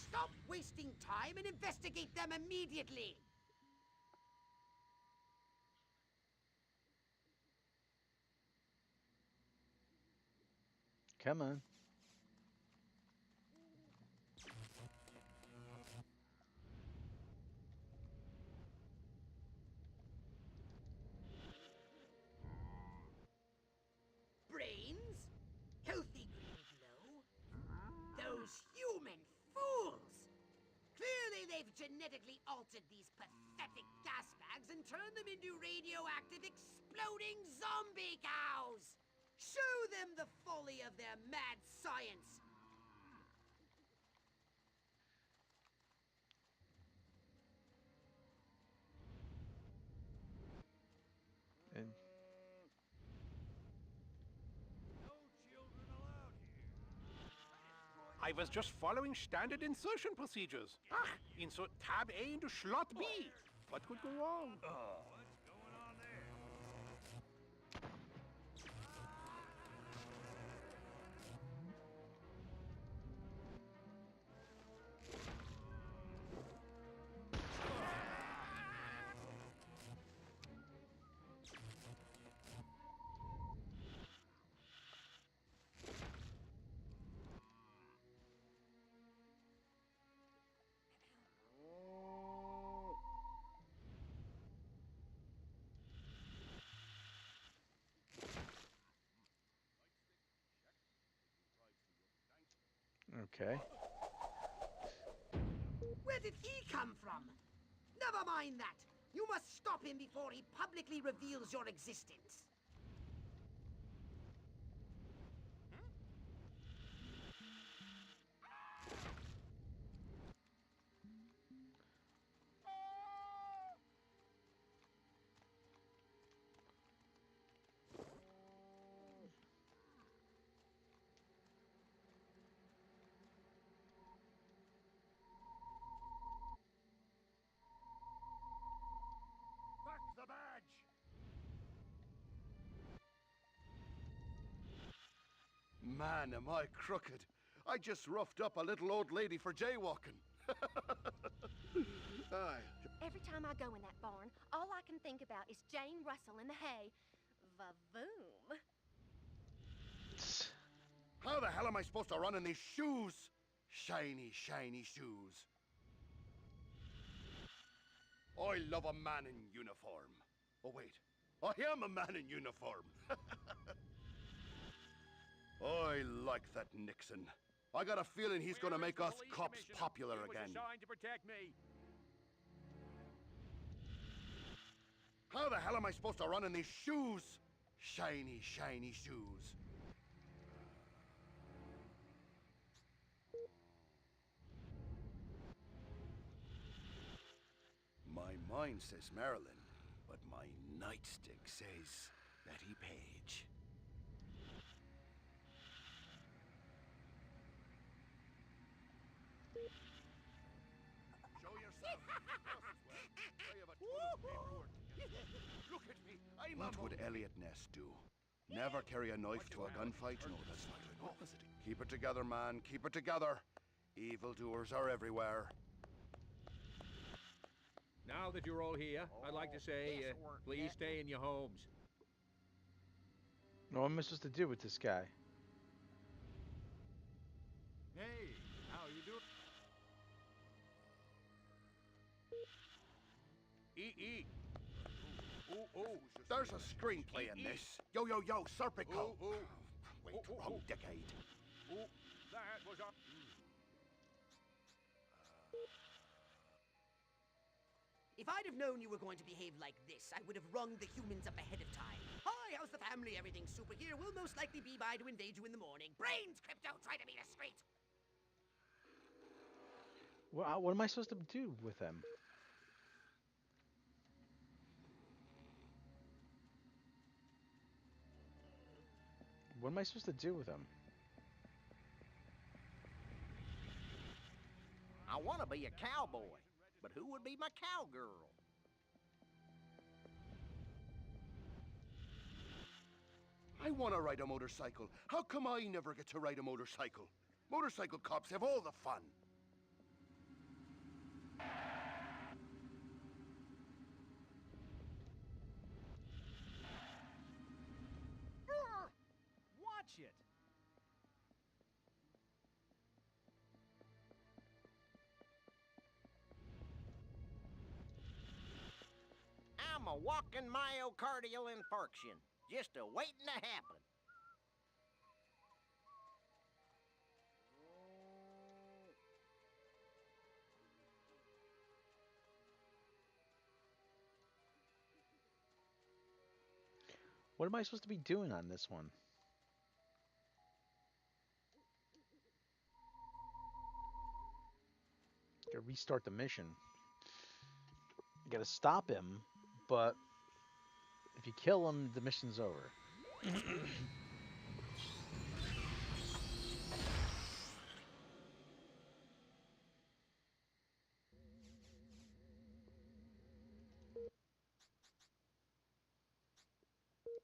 [SPEAKER 6] Stop wasting time and investigate them immediately!
[SPEAKER 4] Come on.
[SPEAKER 6] Brains? Healthy green glow? Those human fools! Clearly I've genetically altered these pathetic gas bags and turned them into radioactive exploding zombie cows! Show them the folly of their mad science!
[SPEAKER 4] And
[SPEAKER 16] I was just following standard insertion procedures. Ach, insert tab A into slot B. What could go wrong?
[SPEAKER 4] okay.
[SPEAKER 6] Where did he come from? Never mind that. You must stop him before he publicly reveals your existence.
[SPEAKER 11] Back the badge! Man, am I crooked. I just roughed up a little old lady for jaywalking. Aye.
[SPEAKER 1] Every time I go in that barn, all I can think about is Jane Russell in the hay. Va-voom.
[SPEAKER 11] How the hell am I supposed to run in these shoes? Shiny, shiny shoes. I love a man in uniform. Oh, wait. I am a man in uniform. I like that Nixon. I got a feeling he's gonna make us cops popular again.
[SPEAKER 13] Assigned to protect me.
[SPEAKER 11] How the hell am I supposed to run in these shoes? Shiny, shiny shoes. My mind says Marilyn, but my nightstick says Betty Page. Show yourself. I have a ton of paperwork to get through. Look at me. What would Elliot Ness do? Never carry a knife to a gunfight? No, that's not an opposite. Keep it together, man. Keep it together. Evildoers are everywhere.
[SPEAKER 13] Now that you're all here, I'd like to say, please stay in your homes.
[SPEAKER 4] What am I supposed to do with this guy?
[SPEAKER 13] Hey, how you doing? E.
[SPEAKER 11] There's a screenplay in this. Yo, yo, yo, Serpico. Wait, wrong decade.
[SPEAKER 13] That was our...
[SPEAKER 6] If I'd have known you were going to behave like this, I would have rung the humans up ahead of time. Hi, how's the family? Everything's super here. We'll most likely be by to invade you in the morning. Brains, Crypto! Try to meet us straight!
[SPEAKER 4] What am I supposed to do with them? What am I supposed to do with them?
[SPEAKER 8] I want to be a cowboy, but who would be my cowgirl?
[SPEAKER 11] I want to ride a motorcycle. How come I never get to ride a motorcycle? Motorcycle cops have all the fun.
[SPEAKER 12] Watch it.
[SPEAKER 8] I'm a walking myocardial infarction, just a waiting to happen.
[SPEAKER 4] What am I supposed to be doing on this one? Gotta restart the mission. You gotta stop him, but if you kill him, the mission's over.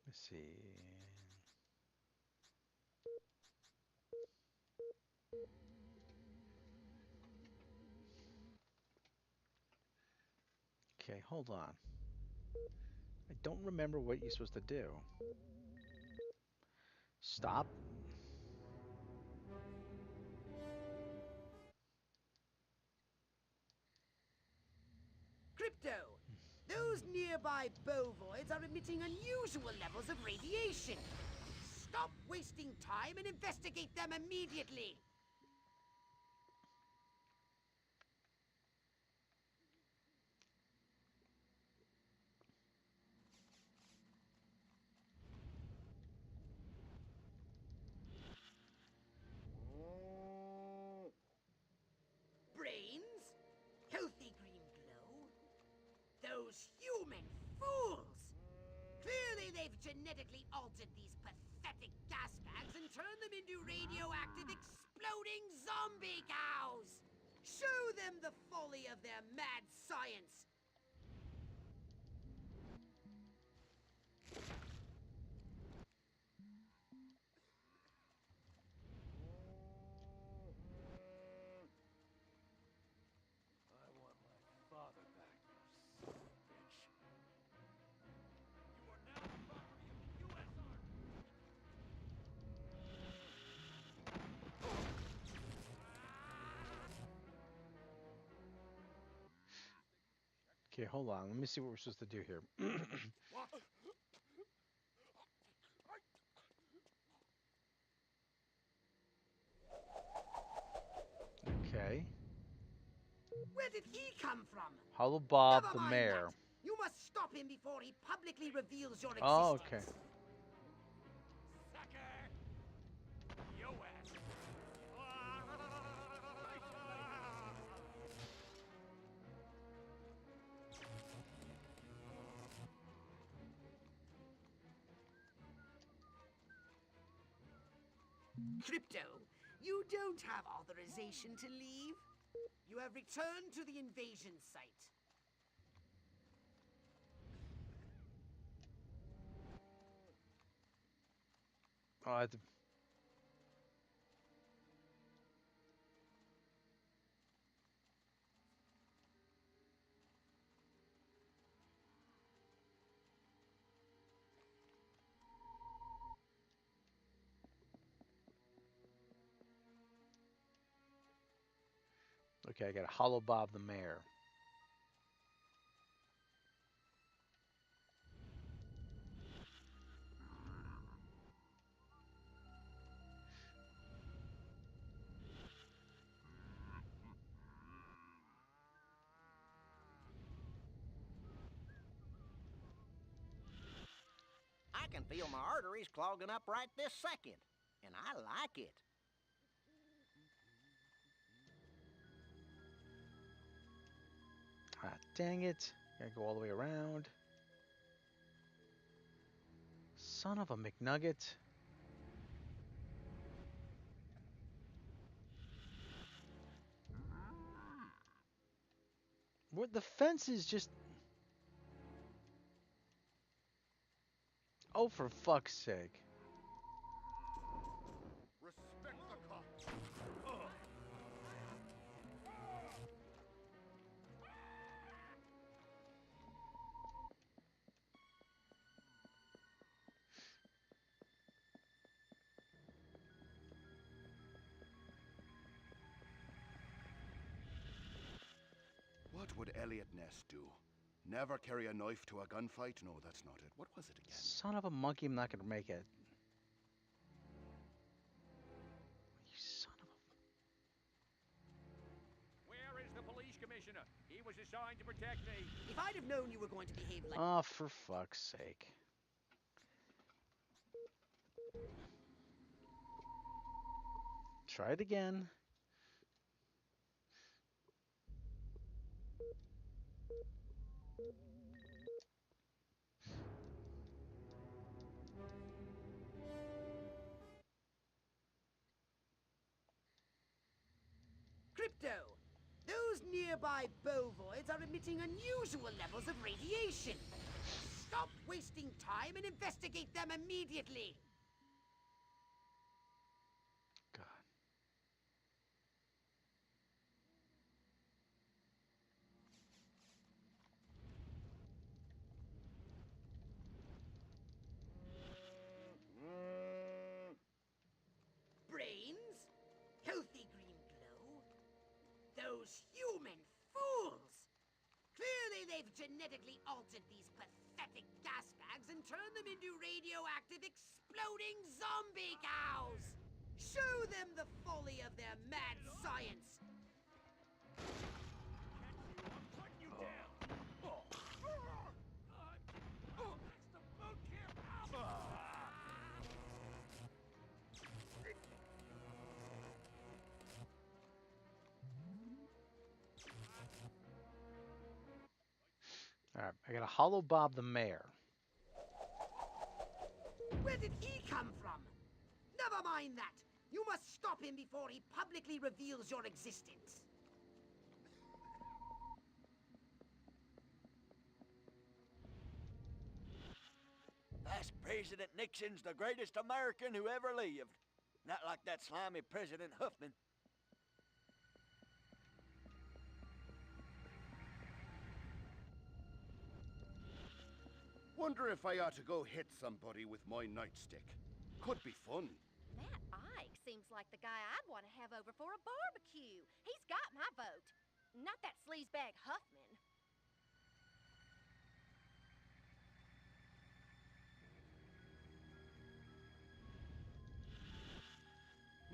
[SPEAKER 4] Let's see. Okay, hold on. I don't remember what you're supposed to do. Stop.
[SPEAKER 6] Crypto! Those nearby bovoids are emitting unusual levels of radiation. Stop wasting time and investigate them immediately! Brains? Healthy green glow? Those human fools! Clearly they've genetically altered these pathetic gas bags and turned them into radioactive exploding zombie cows! Show them the folly of their mad science!
[SPEAKER 14] I want my father back, you son of a bitch. You are now the property of the U.S. Army.
[SPEAKER 4] Okay, hold on. Let me see what we're supposed to do here.
[SPEAKER 8] What?
[SPEAKER 4] Okay.
[SPEAKER 6] Where did he come from?
[SPEAKER 4] Hollow Bob
[SPEAKER 6] Never
[SPEAKER 4] the
[SPEAKER 6] mind
[SPEAKER 4] mayor.
[SPEAKER 6] that. You must stop him before he publicly reveals your existence.
[SPEAKER 4] Oh, okay.
[SPEAKER 14] Sucker! Yo ass!
[SPEAKER 6] Crypto, you don't have authorization to leave. You have returned to the invasion site.
[SPEAKER 4] Oh, I have to... Okay, I got Hollow Bob the mayor.
[SPEAKER 12] I can feel my arteries clogging up right this second, and I like it.
[SPEAKER 4] Ah, dang it. Gotta go all the way around. Son of a McNugget. What, the fence is just... Oh, for fuck's sake.
[SPEAKER 11] Respect the cop. What would Elliot Ness do? Never carry a knife to a gunfight? No, that's not it. What was it again?
[SPEAKER 4] Son of a monkey, I'm not gonna make it. You son of a...
[SPEAKER 13] Where is the police commissioner? He was assigned to protect me.
[SPEAKER 6] If I'd have known you were going to behave like...
[SPEAKER 4] Oh, for fuck's sake. Try it again.
[SPEAKER 6] Crypto, those nearby bovoids are emitting unusual levels of radiation. Stop wasting time and investigate them immediately. Brains? Healthy green glow? Those human fools! Clearly they've genetically altered these pathetic gas bags and turned them into radioactive exploding zombie cows! Show them the folly of their mad science!
[SPEAKER 4] All right, I got to hollow Bob the mayor.
[SPEAKER 6] Where did he come from? Never mind that. You must stop him before he publicly reveals your existence.
[SPEAKER 8] That's President Nixon's the greatest American who ever lived. Not like that slimy President Huffman.
[SPEAKER 11] Wonder if I ought to go hit somebody with my nightstick. Could be fun.
[SPEAKER 1] That Ike seems like the guy I'd want to have over for a barbecue. He's got my vote. Not that sleazebag Huffman.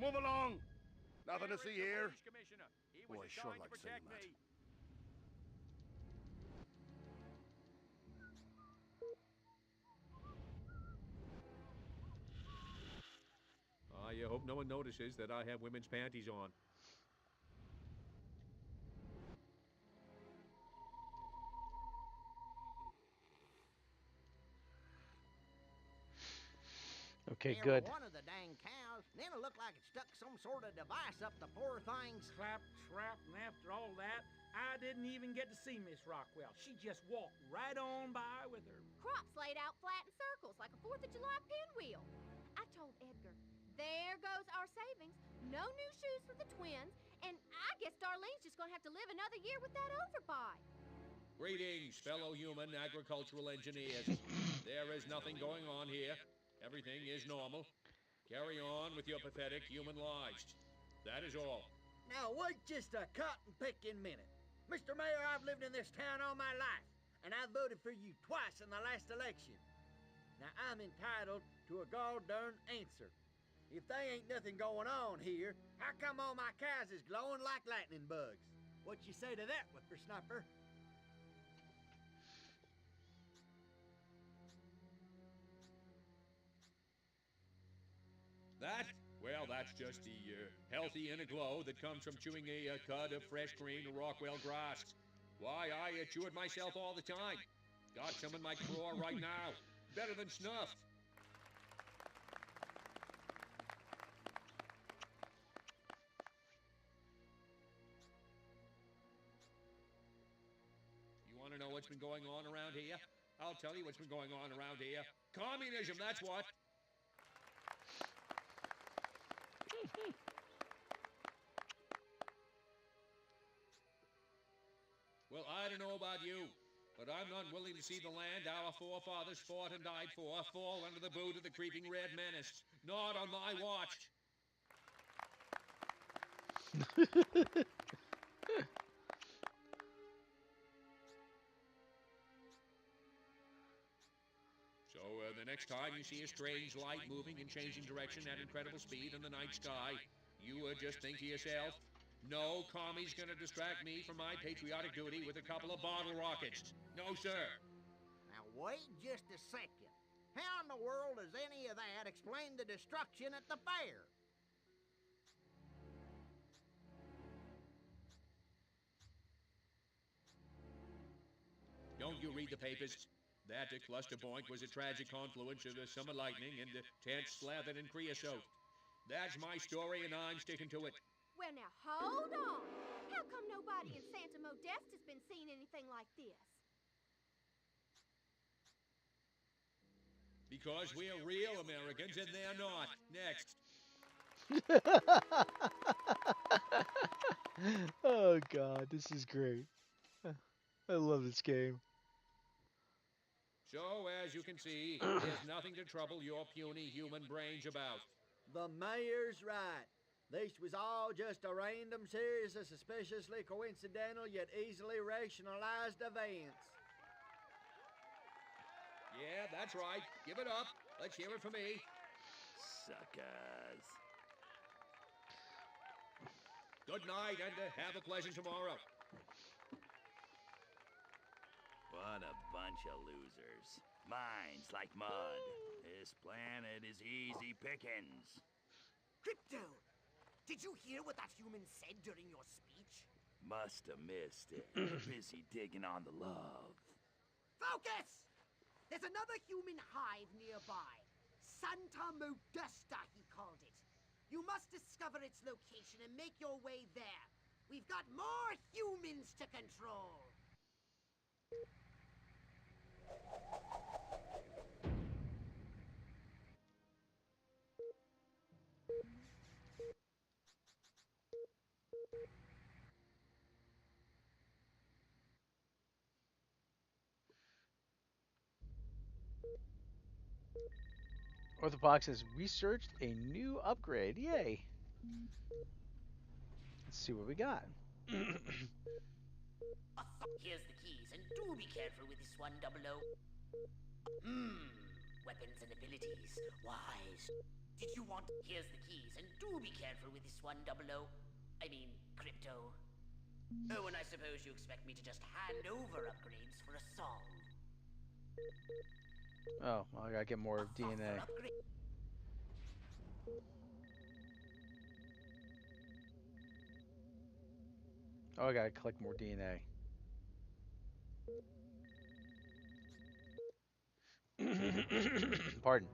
[SPEAKER 11] Move along. Nothing to see here.
[SPEAKER 13] Commissioner. He
[SPEAKER 11] Oh, I
[SPEAKER 13] was
[SPEAKER 11] sure
[SPEAKER 13] assigned
[SPEAKER 11] like
[SPEAKER 13] to protect
[SPEAKER 11] seeing that.
[SPEAKER 13] me. I hope no one notices that I have women's panties on.
[SPEAKER 4] Okay,
[SPEAKER 17] There
[SPEAKER 4] good.
[SPEAKER 17] were one of the dang cows, then it looked like it stuck some sort of device up the poor thing's
[SPEAKER 18] Clap, trap, and after all that, I didn't even get to see Miss Rockwell. She just walked right on by with her.
[SPEAKER 1] Crops laid out flat in circles like a 4th of July pinwheel. I told Edgar, there goes our savings. No new shoes for the twins, and I guess Darlene's just gonna have to live another year with that overbite.
[SPEAKER 13] Greetings, fellow human agricultural engineers. There is nothing going on here. Everything is normal. Carry on with your pathetic human lives. That is all.
[SPEAKER 8] Now wait just a cotton-picking minute. Mr. Mayor, I've lived in this town all my life, and I voted for you twice in the last election. Now I'm entitled to a gall-darn answer. If they ain't nothing going on here, how come all my cows is glowing like lightning bugs? What you say to that, whippersnapper?
[SPEAKER 13] That? Well, that's just the healthy inner glow that comes from chewing a cud of fresh green Rockwell grass. Why, I chew it myself all the time. Got some in my craw right now. Better than snuff. You want to know what's been going on around here? I'll tell you what's been going on around here. Communism, that's what. Well, I don't know about you, but I'm not willing to see the land our forefathers fought and died for fall under the boot of the creeping red menace. Not on my watch. So, the next time you see a strange light moving and changing direction at incredible speed in the night sky, you just think to yourself, no commie's gonna distract me from my patriotic duty with a couple of bottle rockets. No, sir.
[SPEAKER 17] Now wait just a second. How in the world does any of that explain the destruction at the fair?
[SPEAKER 13] Don't you read the papers? That cluster point was a tragic confluence of the summer lightning and the tents slathered in creosote. That's my story, and I'm sticking to it.
[SPEAKER 1] Well, now, hold on. How come nobody in Santa Modesta's been seeing anything like this?
[SPEAKER 13] Because we're real Americans and they're not. Next.
[SPEAKER 4] Oh God, this is great. I love this game.
[SPEAKER 13] So, as you can see, there's nothing to trouble your puny human brains about.
[SPEAKER 17] The mayor's right. This was all just a random series of suspiciously coincidental yet easily rationalized events.
[SPEAKER 13] Yeah, that's right. Give it up. Let's hear it for me.
[SPEAKER 19] Suckers.
[SPEAKER 13] Good night, and have a pleasant tomorrow.
[SPEAKER 19] What a bunch of losers. Minds like mud. This planet is easy pickings.
[SPEAKER 6] Crypto, did you hear what that human said during your speech?
[SPEAKER 19] Must have missed it. Busy digging on the love.
[SPEAKER 6] Focus! There's another human hive nearby. Santa Modesta, he called it. You must discover its location and make your way there. We've got more humans to control.
[SPEAKER 4] Orthopox has researched a new upgrade. Yay! Let's see what we got.
[SPEAKER 6] Here's the keys, and do be careful with this one, 00. Weapons and abilities. Wise. Did you want... Here's the keys, and do be careful with this one, 00. I mean, Crypto. Oh, and I suppose you expect me to just hand over upgrades for a song.
[SPEAKER 4] Oh, well, I gotta get more DNA. Oh, I gotta collect more DNA. Pardon.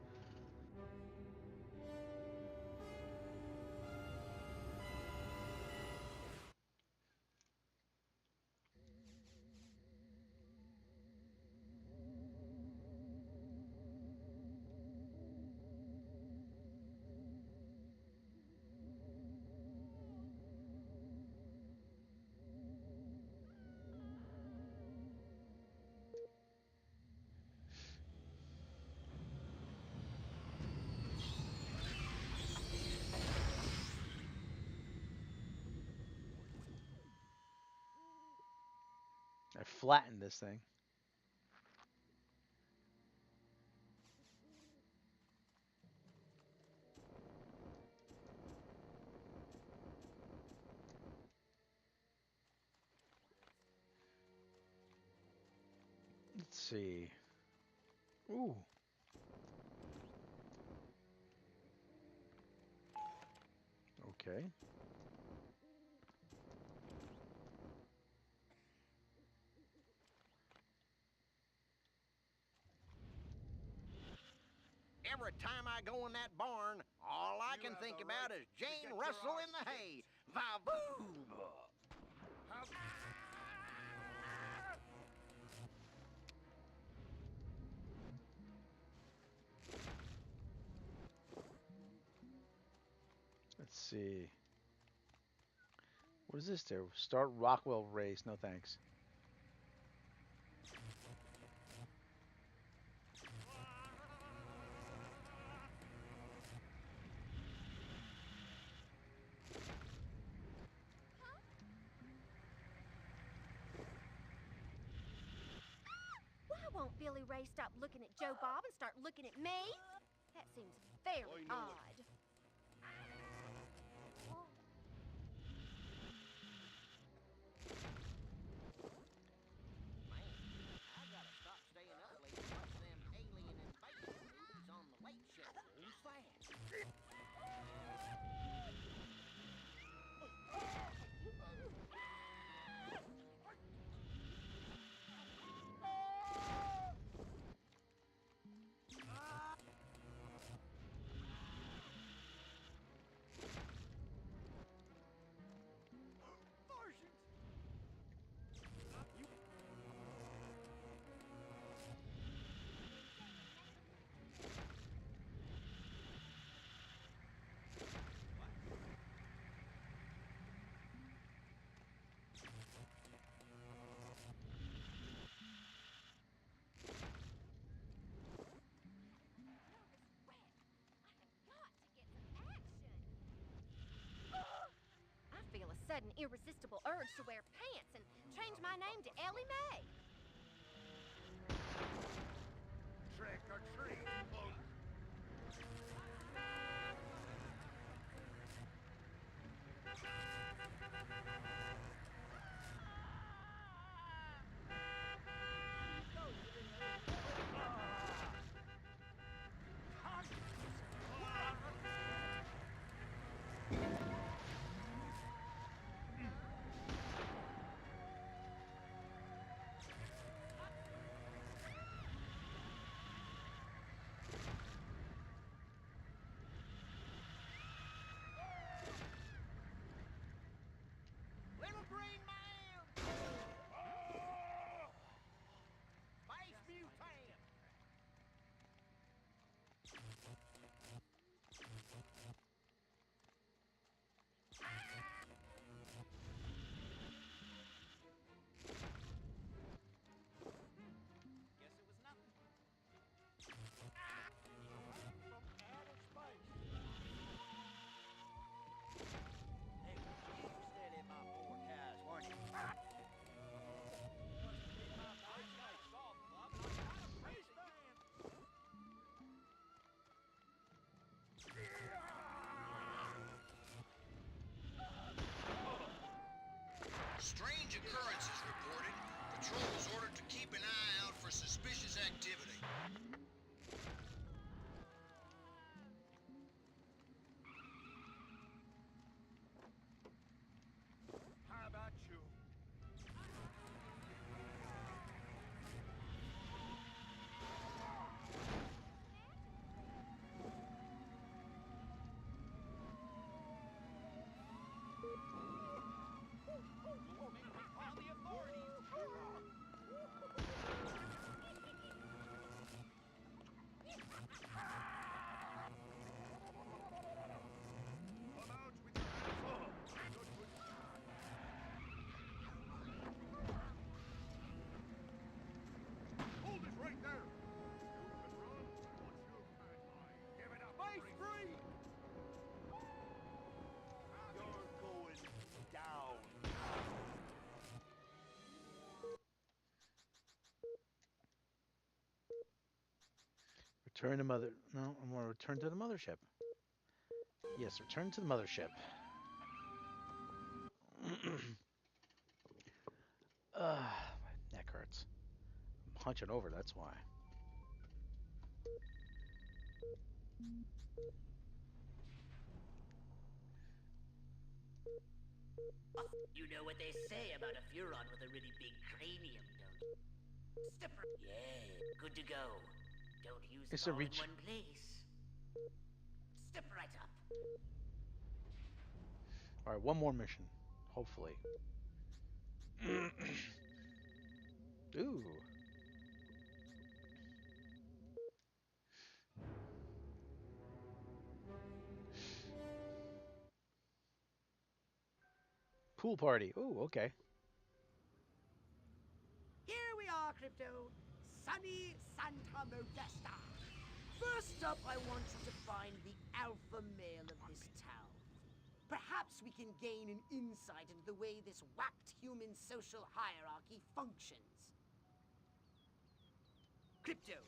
[SPEAKER 4] I flattened this thing. Let's see. Ooh. Okay.
[SPEAKER 17] Every time I go in that barn, all I can think about is Jane Russell in the hay. Va-boom!
[SPEAKER 4] Let's see. What is this there? Start Rockwell race. No thanks.
[SPEAKER 1] Why won't Billy Ray stop looking at Joe Bob and start looking at me? That seems very odd.
[SPEAKER 17] I gotta stop staying up late and watch them alien invasion
[SPEAKER 1] sudden irresistible urge to wear pants and change my name to Ellie Mae.
[SPEAKER 8] Trick or treat, punk.
[SPEAKER 17] Little green man! Space mutant! Guess it was nothing. Hey, you steady my forecast, weren't you?
[SPEAKER 15] Strange occurrences reported. Patrol was ordered to keep an eye out for suspicious activity.
[SPEAKER 8] How about you? Come out with your hands up. Not good start. Hold it right there. You can run, but you can't hide. Give it up. Face free. You're going down.
[SPEAKER 4] Return to mother. No, I want to return to the mothership. Yes, return to the mothership. My neck hurts. I'm hunching over, that's why.
[SPEAKER 6] You know what they say about a Furon with a really big cranium, don't you? Stipper. Yeah, good to go. Don't use it
[SPEAKER 4] It's a
[SPEAKER 6] all in
[SPEAKER 4] reach.
[SPEAKER 6] one place. Step right up.
[SPEAKER 4] All right, one more mission, hopefully. Ooh. Pool party. Ooh, okay.
[SPEAKER 6] Here we are, Crypto. Sunny Santa Modesta. First up, I want you to find the alpha male of this town. Perhaps we can gain an insight into the way this whacked human social hierarchy functions. Crypto,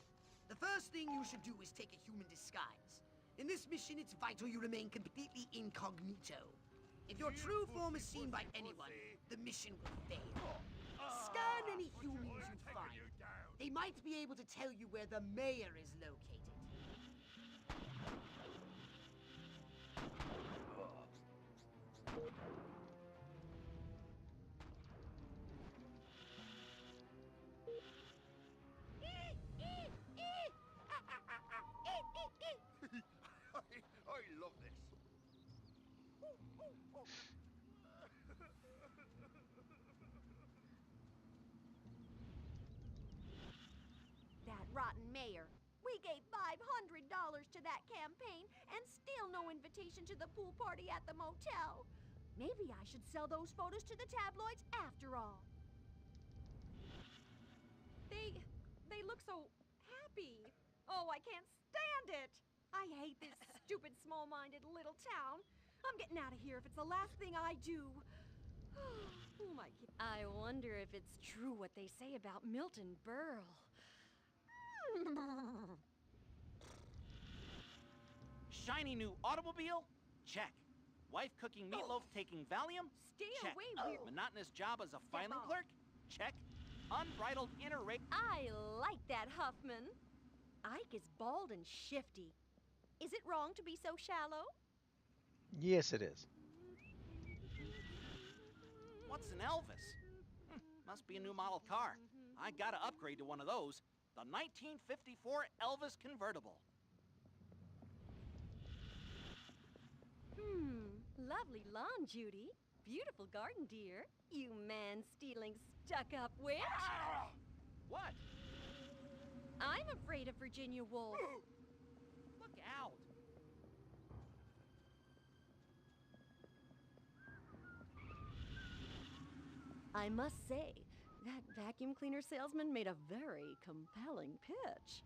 [SPEAKER 6] the first thing you should do is take a human disguise. In this mission, it's vital you remain completely incognito. If your true form is seen by anyone, the mission will fail. Scan any humans you find. They might be able to tell you where the mayor is located.
[SPEAKER 8] I love this.
[SPEAKER 1] That rotten mayor. We gave $500 to that campaign and still no invitation to the pool party at the motel. Maybe I should sell those photos to the tabloids after all. They look so happy. Oh, I can't stand it. I hate this stupid, small-minded little town. I'm getting out of here if it's the last thing I do. Oh, my kid. I wonder if it's true what they say about Milton Berle.
[SPEAKER 12] Shiny new automobile? Check. Wife cooking meatloaf taking Valium?
[SPEAKER 1] Stay
[SPEAKER 12] Check.
[SPEAKER 1] away, weird.
[SPEAKER 12] Monotonous job as a filing
[SPEAKER 1] off.
[SPEAKER 12] clerk? Check. Unbridled inner rape.
[SPEAKER 1] I like that, Huffman. Ike is bald and shifty. Is it wrong to be so shallow?
[SPEAKER 4] Yes, it is.
[SPEAKER 12] What's an Elvis? Must be a new model car. I gotta upgrade to one of those. The 1954 Elvis convertible.
[SPEAKER 1] Lovely lawn, Judy. Beautiful garden, dear. You man-stealing, stuck-up witch.
[SPEAKER 12] What?
[SPEAKER 1] I'm afraid of Virginia Woolf.
[SPEAKER 12] Look out.
[SPEAKER 1] I must say, that vacuum cleaner salesman made a very compelling pitch.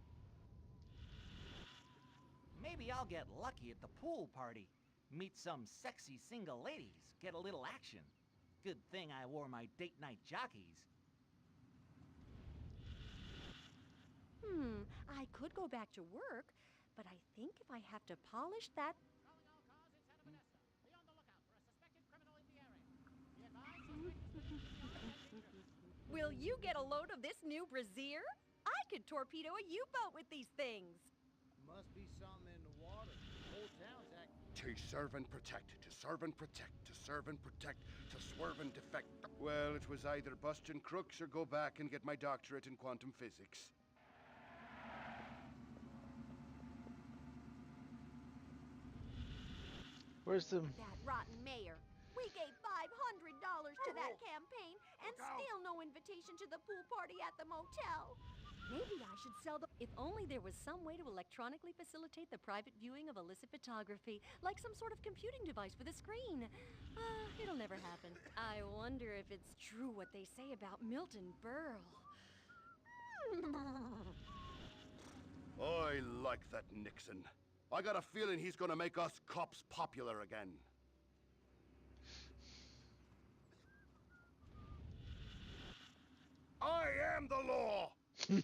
[SPEAKER 12] Maybe I'll get lucky at the pool party. Meet some sexy single ladies. Get a little action. Good thing I wore my date night jockeys.
[SPEAKER 1] I could go back to work, but I think if I have to polish that... Will you get a load of this new brassiere? I could torpedo a U-boat with these things.
[SPEAKER 9] Must be something in the water. Whole town's acting.
[SPEAKER 11] To serve and protect, to serve and protect, to serve and protect, to swerve and defect. Well, it was either Bustin crooks or go back and get my doctorate in quantum physics.
[SPEAKER 4] Where's the...
[SPEAKER 1] That rotten mayor. We gave $500 to that campaign and still no invitation to the pool party at the motel. Maybe I should sell the... If only there was some way to electronically facilitate the private viewing of illicit photography, like some sort of computing device with a screen. It'll never happen. I wonder if it's true what they say about Milton Berle.
[SPEAKER 11] I like that Nixon. I got a feeling he's gonna make us cops popular again. I am the law!
[SPEAKER 12] A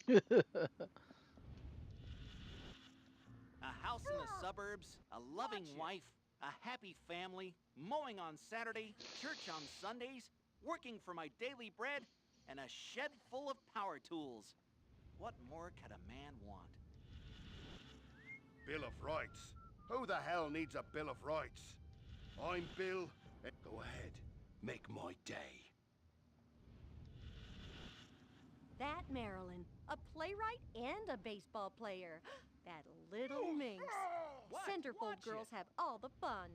[SPEAKER 12] house in the suburbs, a loving wife, a happy family, mowing on Saturday, church on Sundays, working for my daily bread, and a shed full of power tools. What more could a man want?
[SPEAKER 11] Bill of Rights. Who the hell needs a Bill of Rights? I'm Bill. Go ahead. Make my day.
[SPEAKER 1] That Marilyn, a playwright and a baseball player. That little minx. Centerfold girls have all the fun.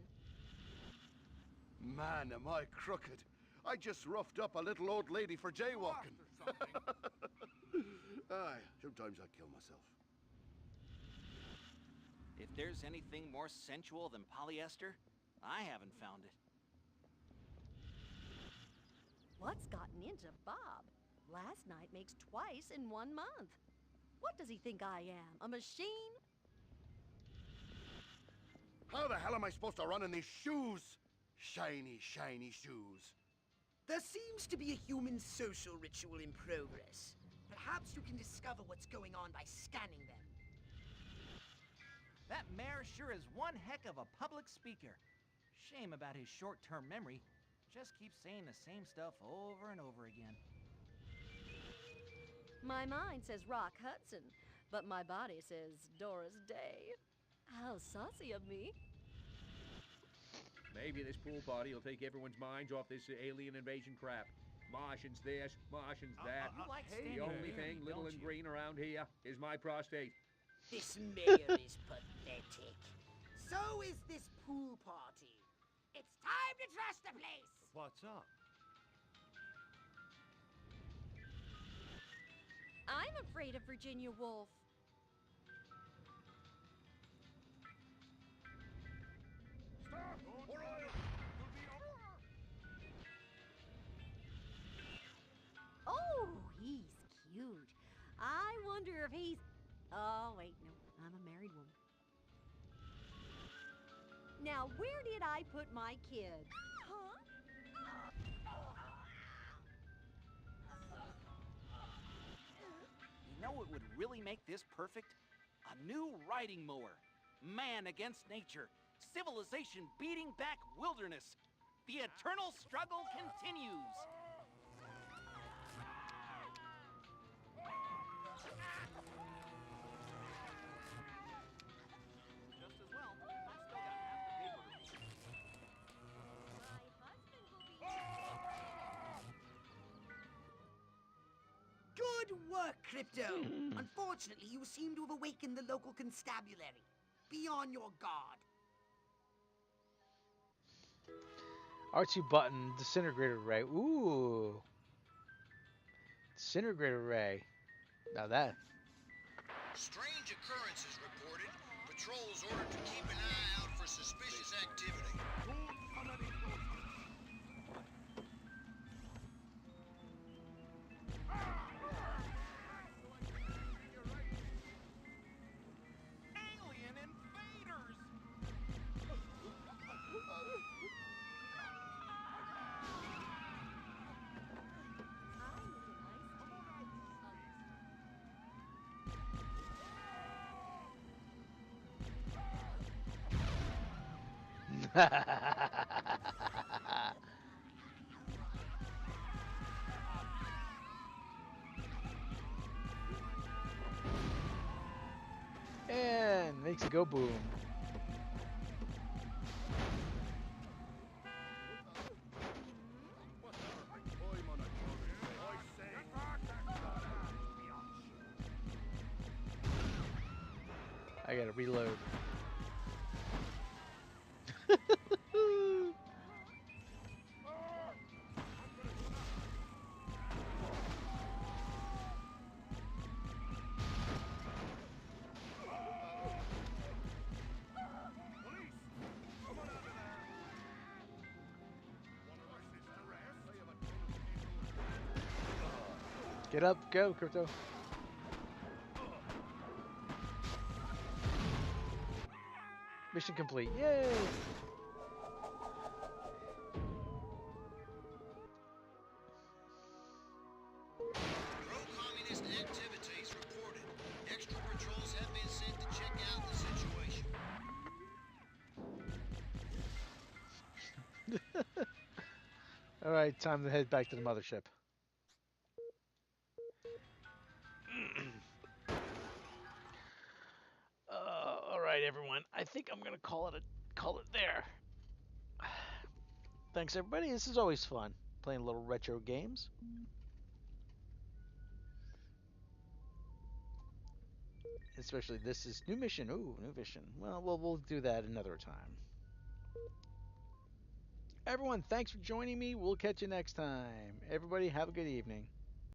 [SPEAKER 11] Man, am I crooked. I just roughed up a little old lady for jaywalking. Aye, sometimes I kill myself.
[SPEAKER 12] If there's anything more sensual than polyester, I haven't found it.
[SPEAKER 1] What's gotten into Bob? Last night makes twice in 1 month. What does he think I am, a machine?
[SPEAKER 11] How the hell am I supposed to run in these shoes? Shiny, shiny shoes.
[SPEAKER 6] There seems to be a human social ritual in progress. Perhaps you can discover what's going on by scanning them.
[SPEAKER 12] That mayor sure is one heck of a public speaker. Shame about his short-term memory. Just keeps saying the same stuff over and over again.
[SPEAKER 1] My mind says Rock Hudson, but my body says Doris Day. How saucy of me.
[SPEAKER 13] Maybe this pool party will take everyone's minds off this alien invasion crap. Martians this, Martians that. The only thing little and green around here is my prostate.
[SPEAKER 6] This mayor is pathetic. So is this pool party. It's time to trash the place!
[SPEAKER 14] What's up?
[SPEAKER 1] I'm afraid of Virginia Woolf.
[SPEAKER 11] Stop, or
[SPEAKER 1] Oh, he's cute. I wonder if he's... Oh, wait, no. I'm a married woman. Now, where did I put my kid? Huh?
[SPEAKER 12] would really make this perfect? A new riding mower. Man against nature. Civilization beating back wilderness. The eternal struggle continues. Just as well. I've still got half the paper to read.
[SPEAKER 6] Good work, Crypto. Unfortunately, you seem to have awakened the local constabulary. Be on your guard.
[SPEAKER 4] R2 button, disintegrator ray. Ooh. Disintegrator ray. Now that.
[SPEAKER 15] Strange occurrences reported. Patrols ordered to keep an eye out for suspicious activity.
[SPEAKER 12] Alien invaders!
[SPEAKER 4] And makes it go boom. I gotta reload. Get up, go, Crypto. Mission complete. Yay!
[SPEAKER 15] Pro-communist activities reported. Extra patrols have been sent to check out the situation.
[SPEAKER 4] All right, time to head back to the mothership. All right, everyone. I think I'm gonna call it there. Thanks, everybody. This is always fun playing little retro games. Especially this is new mission. Ooh, new mission. Well, we'll do that another time. Everyone, thanks for joining me. We'll catch you next time. Everybody, have a good evening.